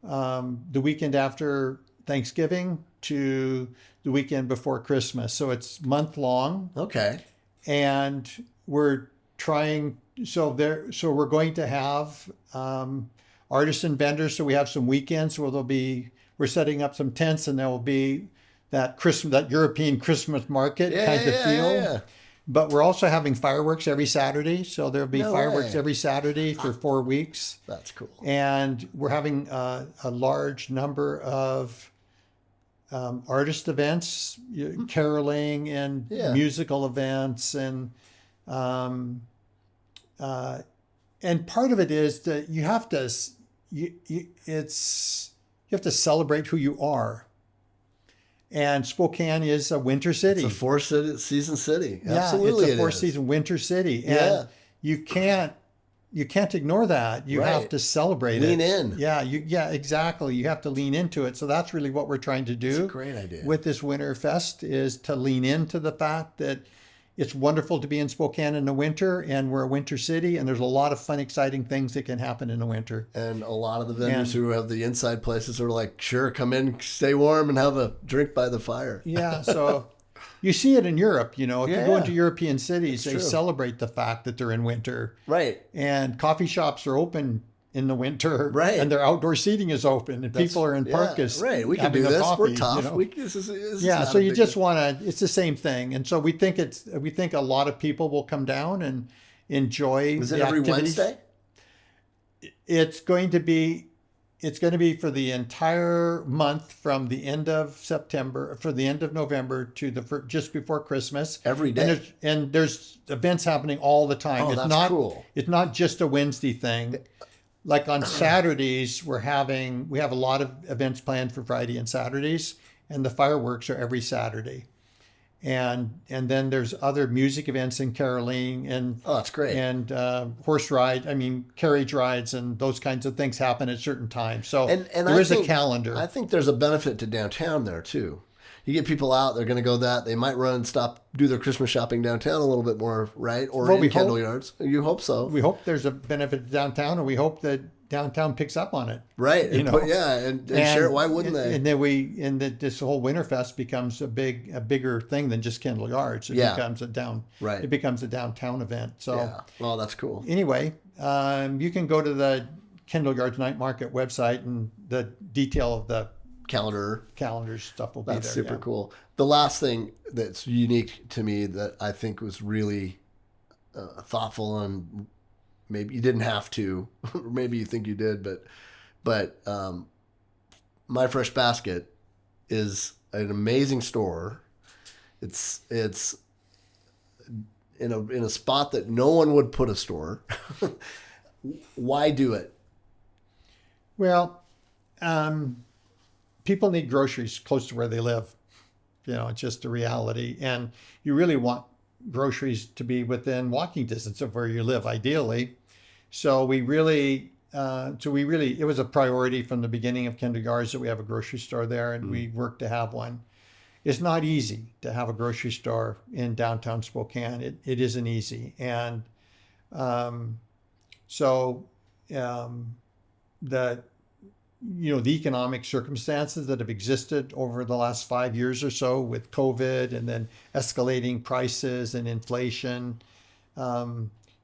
Speaker 2: the weekend after Thanksgiving to the weekend before Christmas. So it's month long.
Speaker 3: Okay.
Speaker 2: And we're trying. So we're going to have artists and vendors. So we have some weekends where we're setting up some tents, and there will be that European Christmas market kind of feel. Yeah. But we're also having fireworks every Saturday. So there'll be fireworks every Saturday for 4 weeks.
Speaker 3: That's cool.
Speaker 2: And we're having a large number of artist events, caroling and musical events. And part of it is that you have to celebrate who you are. And Spokane is a winter city.
Speaker 3: It's a four-season city.
Speaker 2: Yeah,
Speaker 3: Absolutely,
Speaker 2: it's a four-season winter city, and you can't ignore that. You have to celebrate
Speaker 3: Lean
Speaker 2: it.
Speaker 3: in.
Speaker 2: Yeah, exactly. You have to lean into it. So that's really what we're trying to do.
Speaker 3: That's a great idea.
Speaker 2: With this Winter Fest is to lean into the fact that it's wonderful to be in Spokane in the winter, and we're a winter city, and there's a lot of fun, exciting things that can happen in the winter.
Speaker 3: And a lot of the vendors who have the inside places are like, sure, come in, stay warm, and have a drink by the fire.
Speaker 2: Yeah, so you see it in Europe. If you go into European cities, they celebrate the fact that they're in winter.
Speaker 3: Right.
Speaker 2: And coffee shops are open in the winter,
Speaker 3: right?
Speaker 2: And their outdoor seating is open, and people are in parkas.
Speaker 3: Right, we can do this.
Speaker 2: Coffee,
Speaker 3: we're tough.
Speaker 2: So you just want to. It's the same thing, and so we think a lot of people will come down and enjoy.
Speaker 3: Is it every Wednesday?
Speaker 2: It's going to be for the entire month from the end of September, for the end of November to just before Christmas.
Speaker 3: Every day.
Speaker 2: And there's events happening all the time.
Speaker 3: Oh, that's cool.
Speaker 2: It's not just a Wednesday thing. Like on Saturdays, we have a lot of events planned for Friday and Saturdays, and the fireworks are every Saturday. And then there's other music events and caroling and
Speaker 3: that's great.
Speaker 2: And carriage rides and those kinds of things happen at certain times. So there is a calendar.
Speaker 3: I think there's a benefit to downtown there too. You get people out, they're going to go they might run and stop, do their Christmas shopping downtown a litle bit more, right? Or in Kendall Yards. You hope so.
Speaker 2: We hope there's a benefit to downtown, and we hope that downtown picks up on it.
Speaker 3: Right. And share it. Why wouldn't they?
Speaker 2: And then this whole Winterfest becomes a bigger thing than just Kendall Yards. It becomes a downtown event. So
Speaker 3: well, that's cool.
Speaker 2: Anyway, You can go to the Kendall Yards Night Market website, and the detail of the calendar stuff will be there.
Speaker 3: That's super cool. The last thing that's unique to me that I think was really thoughtful, and maybe you didn't have to, or maybe you think you did, but My Fresh Basket is an amazing store. It's in a spot that no one would put a store. Why do it?
Speaker 2: Well, people need groceries close to where they live. It's just a reality. And you really want groceries to be within walking distance of where you live, ideally. So it was a priority from the beginning of Kendall Yards that we have a grocery store there, and we work to have one. It's not easy to have a grocery store in downtown Spokane. It isn't easy. And the economic circumstances that have existed over the last 5 years or so with COVID and then escalating prices and inflation,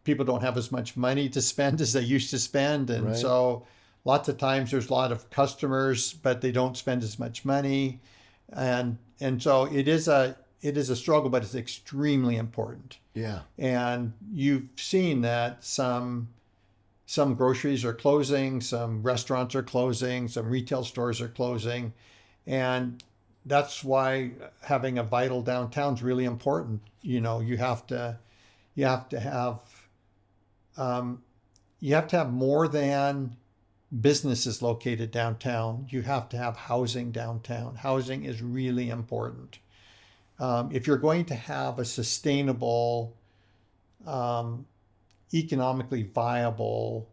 Speaker 2: people don't have as much money to spend as they used to spend. And
Speaker 3: Right.
Speaker 2: So lots of times there's a lot of customers, but they don't spend as much money. And so it is a struggle, but it's extremely important.
Speaker 3: Yeah.
Speaker 2: And you've seen that some groceries are closing, some restaurants are closing, some retail stores are closing. And that's why having a vital downtown is really important. You have to have more than businesses located downtown. You have to have housing downtown. Housing is really important. If you're going to have a sustainable, economically viable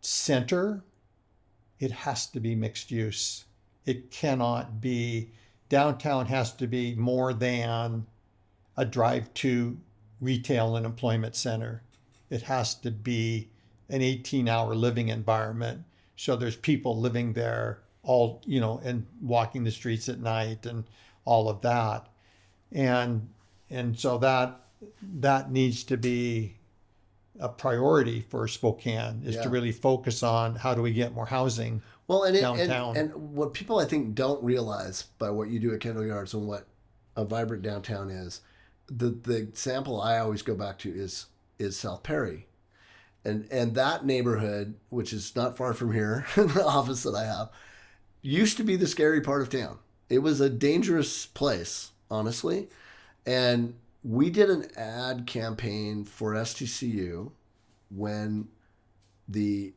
Speaker 2: center, it has to be mixed use. It cannot be, downtown has to be more than a drive-to retail and employment center. It has to be an 18-hour living environment. So there's people living there all, and walking the streets at night and all of that. And so that needs to be a priority for Spokane, is to really focus on how do we get more housing downtown.
Speaker 3: And what people I think don't realize by what you do at Kendall Yards and what a vibrant downtown is, the example I always go back to is South Perry. And that neighborhood, which is not far from here, the office that I have, used to be the scary part of town. It was a dangerous place, honestly. And we did an ad campaign for STCU when the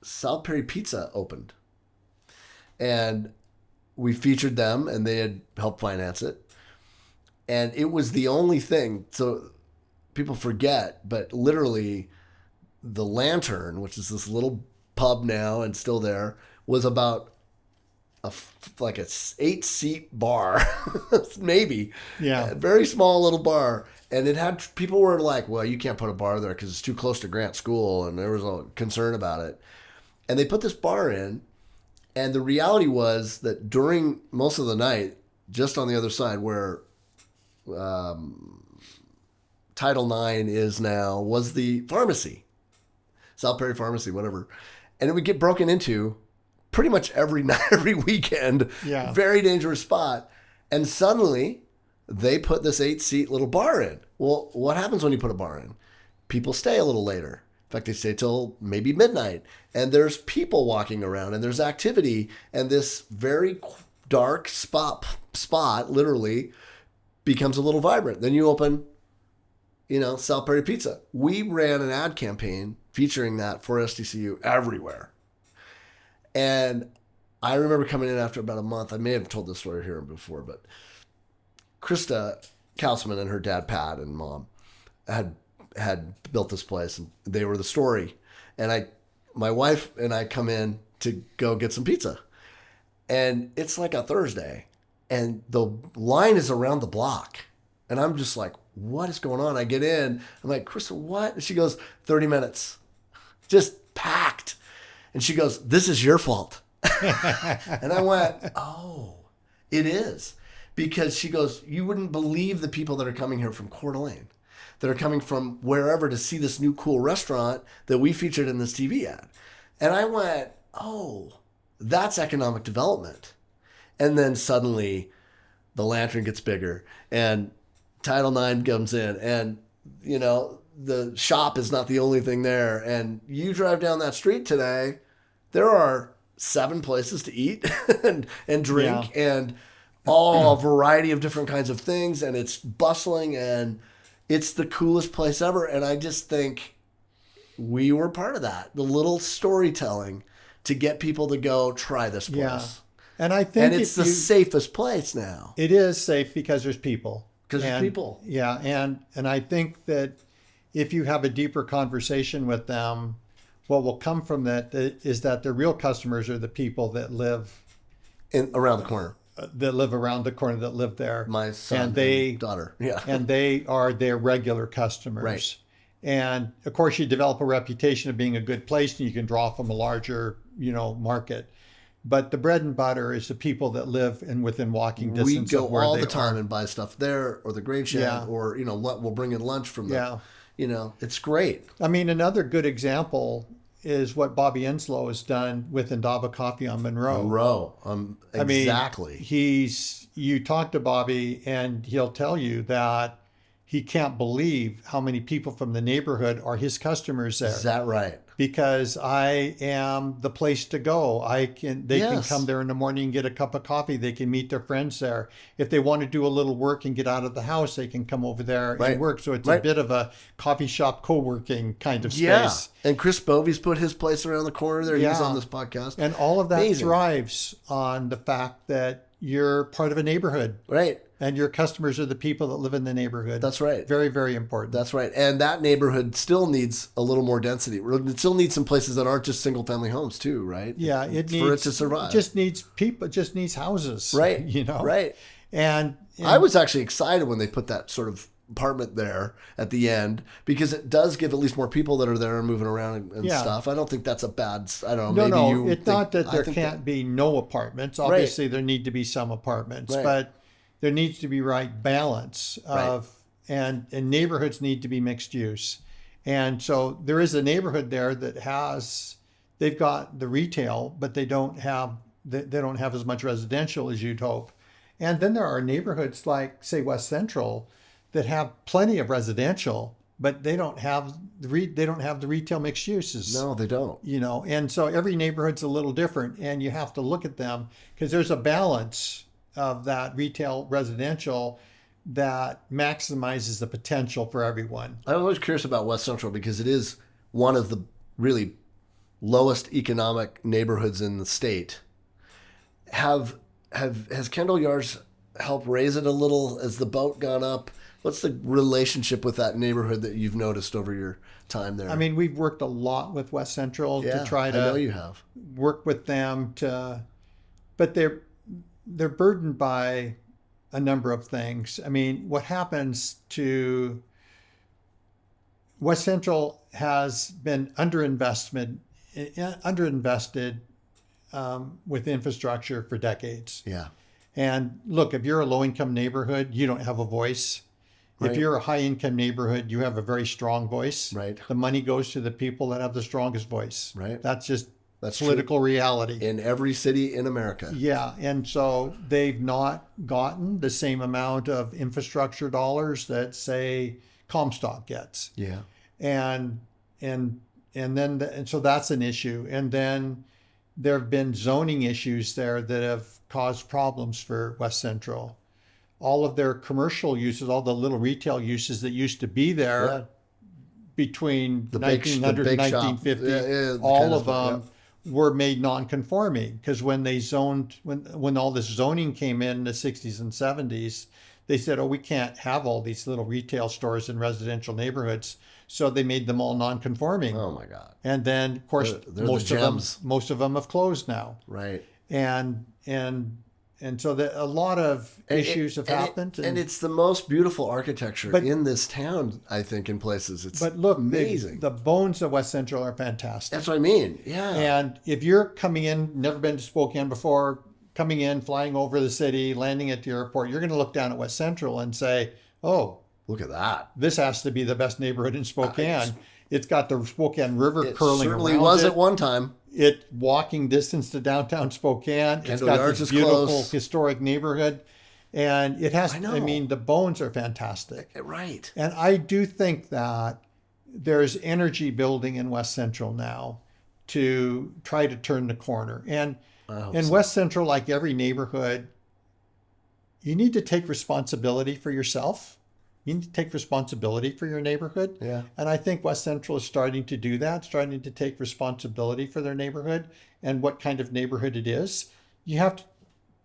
Speaker 3: South Perry Pizza opened. And we featured them, and they had helped finance it. And it was the only thing. So people forget, but literally the Lantern, which is this little pub now and still there, was about like a 8-seat bar, maybe.
Speaker 2: Yeah.
Speaker 3: A very small little bar. And it had, people were like, well, you can't put a bar there because it's too close to Grant School. And there was a concern about it. And they put this bar in. And the reality was that during most of the night, just on the other side where Title IX is now, was the pharmacy. South Perry Pharmacy, whatever. And it would get broken into pretty much every night, every weekend.
Speaker 2: Yeah.
Speaker 3: Very dangerous spot. And suddenly they put this 8-seat little bar in. Well, what happens when you put a bar in? People stay a little later. In fact, they stay till maybe midnight. And there's people walking around and there's activity. And this very dark spot literally becomes a little vibrant. Then you open, South Perry Pizza. We ran an ad campaign featuring that for STCU everywhere. And I remember coming in after about a month. I may have told this story here before, but Krista Kausman and her dad, Pat, and mom had built this place, and they were the story. And my wife and I come in to go get some pizza. And it's like a Thursday, and the line is around the block. And I'm just like, what is going on? I get in. I'm like, Krista, what? And she goes, 30 minutes. Just packed. And she goes, this is your fault. And I went, oh, it is. Because she goes, you wouldn't believe the people that are coming here from Coeur d'Alene. that are coming from wherever to see this new cool restaurant that we featured in this TV ad. And I went, oh, that's economic development. And then suddenly the lantern gets bigger and Title IX comes in, and, you know, the shop is not the only thing there. And you drive down that street today, there are 7 places to eat and drink and all a variety of different kinds of things. And it's bustling and it's the coolest place ever. And I just think we were part of that, the little storytelling to get people to go try this place.
Speaker 2: Yeah. And I think
Speaker 3: it's the safest place now.
Speaker 2: It is safe because there's people.
Speaker 3: Because there's people.
Speaker 2: Yeah. And I think that if you have a deeper conversation with them, what will come from that is that the real customers are the people that live
Speaker 3: around the corner.
Speaker 2: That live around the corner, that live there.
Speaker 3: My son and daughter. Yeah.
Speaker 2: And they are their regular customers.
Speaker 3: Right.
Speaker 2: And of course, you develop a reputation of being a good place, and you can draw from a larger, market. But the bread and butter is the people that live within walking distance of where they are.
Speaker 3: We go all the time and buy stuff there, or the grain shed, or we'll bring in lunch from them. Yeah. It's great.
Speaker 2: I mean, another good example is what Bobby Enslow has done with Indaba Coffee on Monroe.
Speaker 3: Exactly.
Speaker 2: I mean, you talk to Bobby, and he'll tell you that he can't believe how many people from the neighborhood are his customers there.
Speaker 3: Is that right?
Speaker 2: Because I am the place to go. They can come there in the morning and get a cup of coffee. They can meet their friends there. If they want to do a little work and get out of the house, they can come over there and work. So it's a bit of a coffee shop co-working kind of space.
Speaker 3: Yeah. And Chris Bovey's put his place around the corner there. He's on this podcast.
Speaker 2: And all of that thrives on the fact that you're part of a neighborhood.
Speaker 3: Right.
Speaker 2: And your customers are the people that live in the neighborhood.
Speaker 3: That's right.
Speaker 2: Very, very important.
Speaker 3: That's right. And that neighborhood still needs a little more density. It still needs some places that aren't just single family homes too, right?
Speaker 2: Yeah, it needs
Speaker 3: for it to survive.
Speaker 2: Just needs people. Just needs houses.
Speaker 3: Right.
Speaker 2: Right. And
Speaker 3: I was actually excited when they put that sort of apartment there at the end, because it does give at least more people that are there and moving around and stuff. I don't think that's a bad. I don't know.
Speaker 2: No, it's not that there can't be no apartments. Obviously, there need to be some apartments, but there needs to be right balance of, and neighborhoods need to be mixed use. And so there is a neighborhood there that they've got the retail, but they don't have as much residential as you'd hope. And then there are neighborhoods like, say, West Central, that have plenty of residential, but they don't have the retail mixed uses.
Speaker 3: No, they don't.
Speaker 2: And so every neighborhood's a little different, and you have to look at them because there's a balance of that retail residential that maximizes the potential for everyone.
Speaker 3: I'm always curious about West Central because it is one of the really lowest economic neighborhoods in the state. Has Kendall Yards helped raise it a little? Has the boat gone up? What's the relationship with that neighborhood that you've noticed over your time there?
Speaker 2: I mean, we've worked a lot with West Central to try to
Speaker 3: I know you have.
Speaker 2: Work with them but they're burdened by a number of things. I mean, what happens to West Central has been underinvested with infrastructure for decades.
Speaker 3: Yeah.
Speaker 2: And look, if you're a low-income neighborhood, you don't have a voice. If you're a high-income neighborhood, you have a very strong voice.
Speaker 3: Right.
Speaker 2: The money goes to the people that have the strongest voice.
Speaker 3: Right.
Speaker 2: That's political reality.
Speaker 3: In every city in America.
Speaker 2: Yeah. And so they've not gotten the same amount of infrastructure dollars that, say, Comstock gets.
Speaker 3: Yeah.
Speaker 2: And so that's an issue. And then there have been zoning issues there that have caused problems for West Central. All of their commercial uses, all the little retail uses that used to be there between 1900 and 1950, all of them were made non-conforming because when all this zoning came in the 60s and 70s, they said, we can't have all these little retail stores in residential neighborhoods. So they made them all non-conforming.
Speaker 3: Oh my God!
Speaker 2: And then, of course, most of them have closed now.
Speaker 3: Right.
Speaker 2: And so a lot of issues have happened.
Speaker 3: And it's the most beautiful architecture in this town, I think, in places. It's amazing.
Speaker 2: The bones of West Central are fantastic.
Speaker 3: That's what I mean. Yeah.
Speaker 2: And if you're coming in, never been to Spokane before, coming in, flying over the city, landing at the airport, you're going to look down at West Central and say, oh,
Speaker 3: Look at that.
Speaker 2: This has to be the best neighborhood in Spokane. It's got the Spokane River curling around it.
Speaker 3: Certainly was at one time.
Speaker 2: It walking distance to downtown Spokane. It's got this beautiful historic neighborhood. And it has, I mean, the bones are fantastic.
Speaker 3: Right.
Speaker 2: And I do think that there's energy building in West Central now to try to turn the corner. And in West Central, like every neighborhood, you need to take responsibility for yourself. You need to take responsibility for your neighborhood.
Speaker 3: Yeah.
Speaker 2: And I think West Central is starting to do that, starting to take responsibility for their neighborhood and what kind of neighborhood it is. You have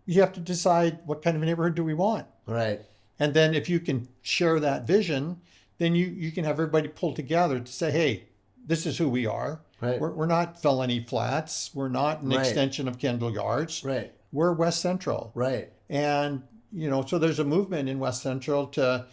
Speaker 2: to decide what kind of neighborhood do we want.
Speaker 3: Right.
Speaker 2: And then if you can share that vision, then you can have everybody pull together to say, hey, this is who we are.
Speaker 3: Right.
Speaker 2: We're not Felony Flats. We're not an extension of Kendall Yards.
Speaker 3: Right.
Speaker 2: We're West Central.
Speaker 3: Right.
Speaker 2: And, so there's a movement in West Central to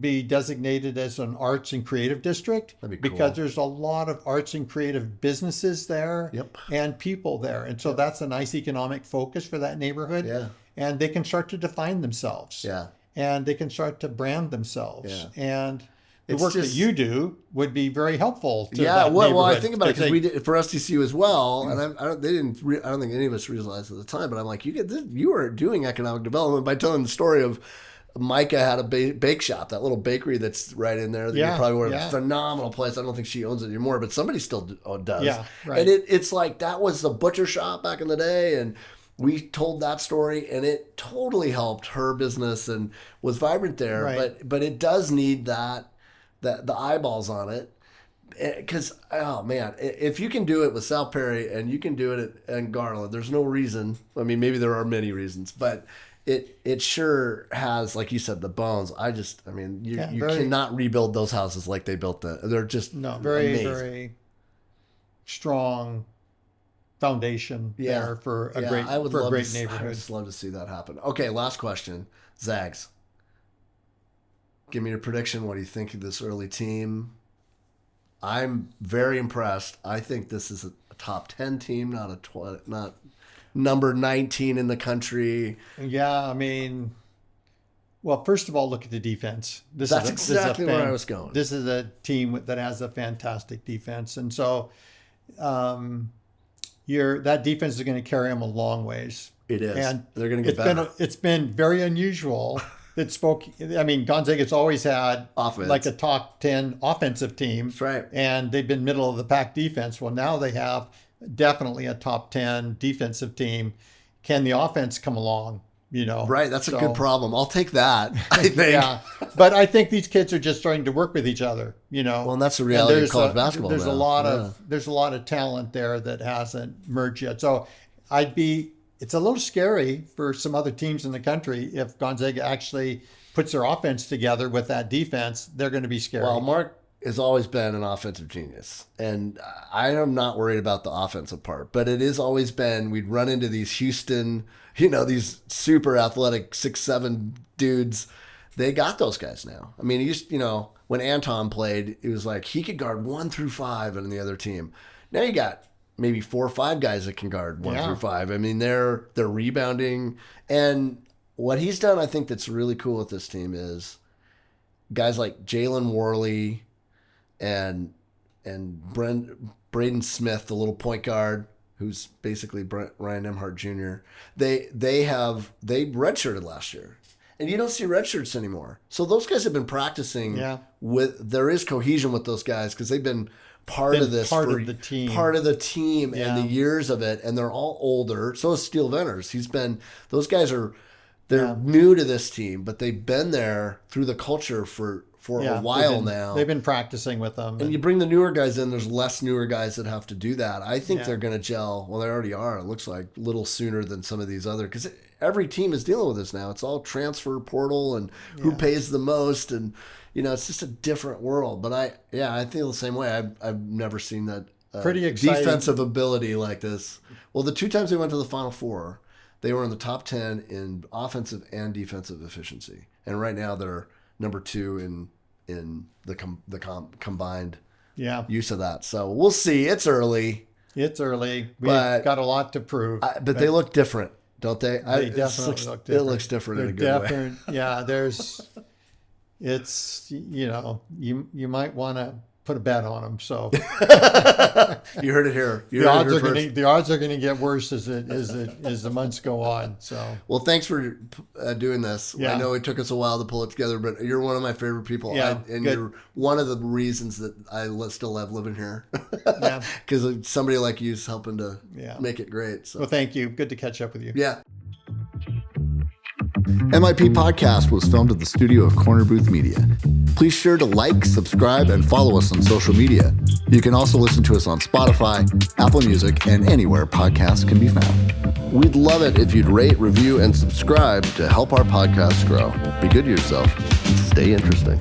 Speaker 2: be designated as an arts and creative district.
Speaker 3: That'd be cool.
Speaker 2: Because there's a lot of arts and creative businesses there.
Speaker 3: Yep.
Speaker 2: And people there. And so that's a nice economic focus for that neighborhood.
Speaker 3: Yeah.
Speaker 2: And they can start to define themselves.
Speaker 3: Yeah.
Speaker 2: And they can start to brand themselves.
Speaker 3: Yeah.
Speaker 2: And the work that you do would be very helpful to
Speaker 3: well, I think about it because we did it for SDCU as well, and I don't think any of us realized at the time, but I'm like, you were doing economic development by telling the story of Micah had a bake shop, that little bakery that's right in there. That you probably were a phenomenal place. I don't think she owns it anymore, but somebody still does.
Speaker 2: Yeah, right.
Speaker 3: And it's like that was the butcher shop back in the day, and we told that story, and it totally helped her business and was vibrant there.
Speaker 2: Right.
Speaker 3: But it does need the eyeballs on it, because if you can do it with South Perry and you can do it at Garland, there's no reason. I mean, maybe there are many reasons, but it sure has, like you said, the bones. You cannot rebuild those houses like they built they're just
Speaker 2: very
Speaker 3: amazing.
Speaker 2: Very strong foundation there for a great neighborhood.
Speaker 3: I would just love to see that happen. Okay, last question, Zags. Give me your prediction. What do you think of this early team? I'm very impressed. I think this is a top 10 team, not number 19 in the country.
Speaker 2: Yeah, well, first of all, look at the defense.
Speaker 3: That's exactly where I was going.
Speaker 2: This is a team that has a fantastic defense. And so that defense is going to carry them a long ways.
Speaker 3: It is.
Speaker 2: And
Speaker 3: they're going to get better.
Speaker 2: It's been very unusual. Gonzaga's always had like a top 10 offensive team.
Speaker 3: That's right.
Speaker 2: And they've been middle of the pack defense. Well, now they have definitely a top 10 defensive team. Can the offense come along?
Speaker 3: Right. That's a good problem. I'll take that, I think.
Speaker 2: Yeah. But I think these kids are just starting to work with each other,
Speaker 3: Well, and that's the reality of college basketball.
Speaker 2: There's a lot of talent there that hasn't merged yet. So it's a little scary for some other teams in the country. If Gonzaga actually puts their offense together with that defense, they're going to be scary.
Speaker 3: Well, Mark has always been an offensive genius, and I am not worried about the offensive part, but it has always been, we'd run into these Houston, these super athletic 6'7" dudes. They got those guys now. I mean, when Anton played, it was like he could guard 1 through 5 in the other team. Now you got maybe 4 or 5 guys that can guard 1 through 5. I mean, they're rebounding. And what he's done, I think, that's really cool with this team is guys like Jalen Worley and Braden Smith, the little point guard, who's basically Ryan Emhart Jr. They redshirted last year. And you don't see redshirts anymore. So those guys have been practicing there is cohesion with those guys because they've been part of the team and the years of it, and they're all older. So is Steele Venters. Those guys they're new to this team, but they've been there through the culture for a while now.
Speaker 2: They've been practicing with them.
Speaker 3: And you bring the newer guys in, there's less newer guys that have to do that. I think they're going to gel. Well, they already are. It looks like a little sooner than some of these other, because every team is dealing with this now. It's all transfer portal and who pays the most, and it's just a different world. But I feel the same way. I've never seen that
Speaker 2: pretty exciting
Speaker 3: defensive ability like this. Well, the 2 times they went to the Final Four, they were in the top 10 in offensive and defensive efficiency, and right now they're number 2 in the combined use of that. So we'll see. It's early. We've
Speaker 2: got a lot to prove.
Speaker 3: But they look different, don't they?
Speaker 2: They definitely look different.
Speaker 3: It looks different in a good way.
Speaker 2: Yeah, it's, you might want to put a bet on them. So
Speaker 3: You heard it here.
Speaker 2: the odds are going to get worse as the months go on. So
Speaker 3: well, thanks for doing this.
Speaker 2: Yeah.
Speaker 3: I know it took us a while to pull it together, but you're one of my favorite people.
Speaker 2: Yeah,
Speaker 3: and
Speaker 2: good.
Speaker 3: you're one of the reasons that I still love living here.
Speaker 2: Yeah.
Speaker 3: Because somebody like you is helping to make it great. So
Speaker 2: Well, thank you. Good to catch up with you.
Speaker 3: yeah.
Speaker 1: MIP Podcast was filmed at the studio of Corner Booth Media. Please sure to like, subscribe, and follow us on social media. You can also listen to us on Spotify, Apple Music, and anywhere podcasts can be found.
Speaker 3: We'd love it if you'd rate, review, and subscribe to help our podcast grow. Be good to yourself. Stay interesting.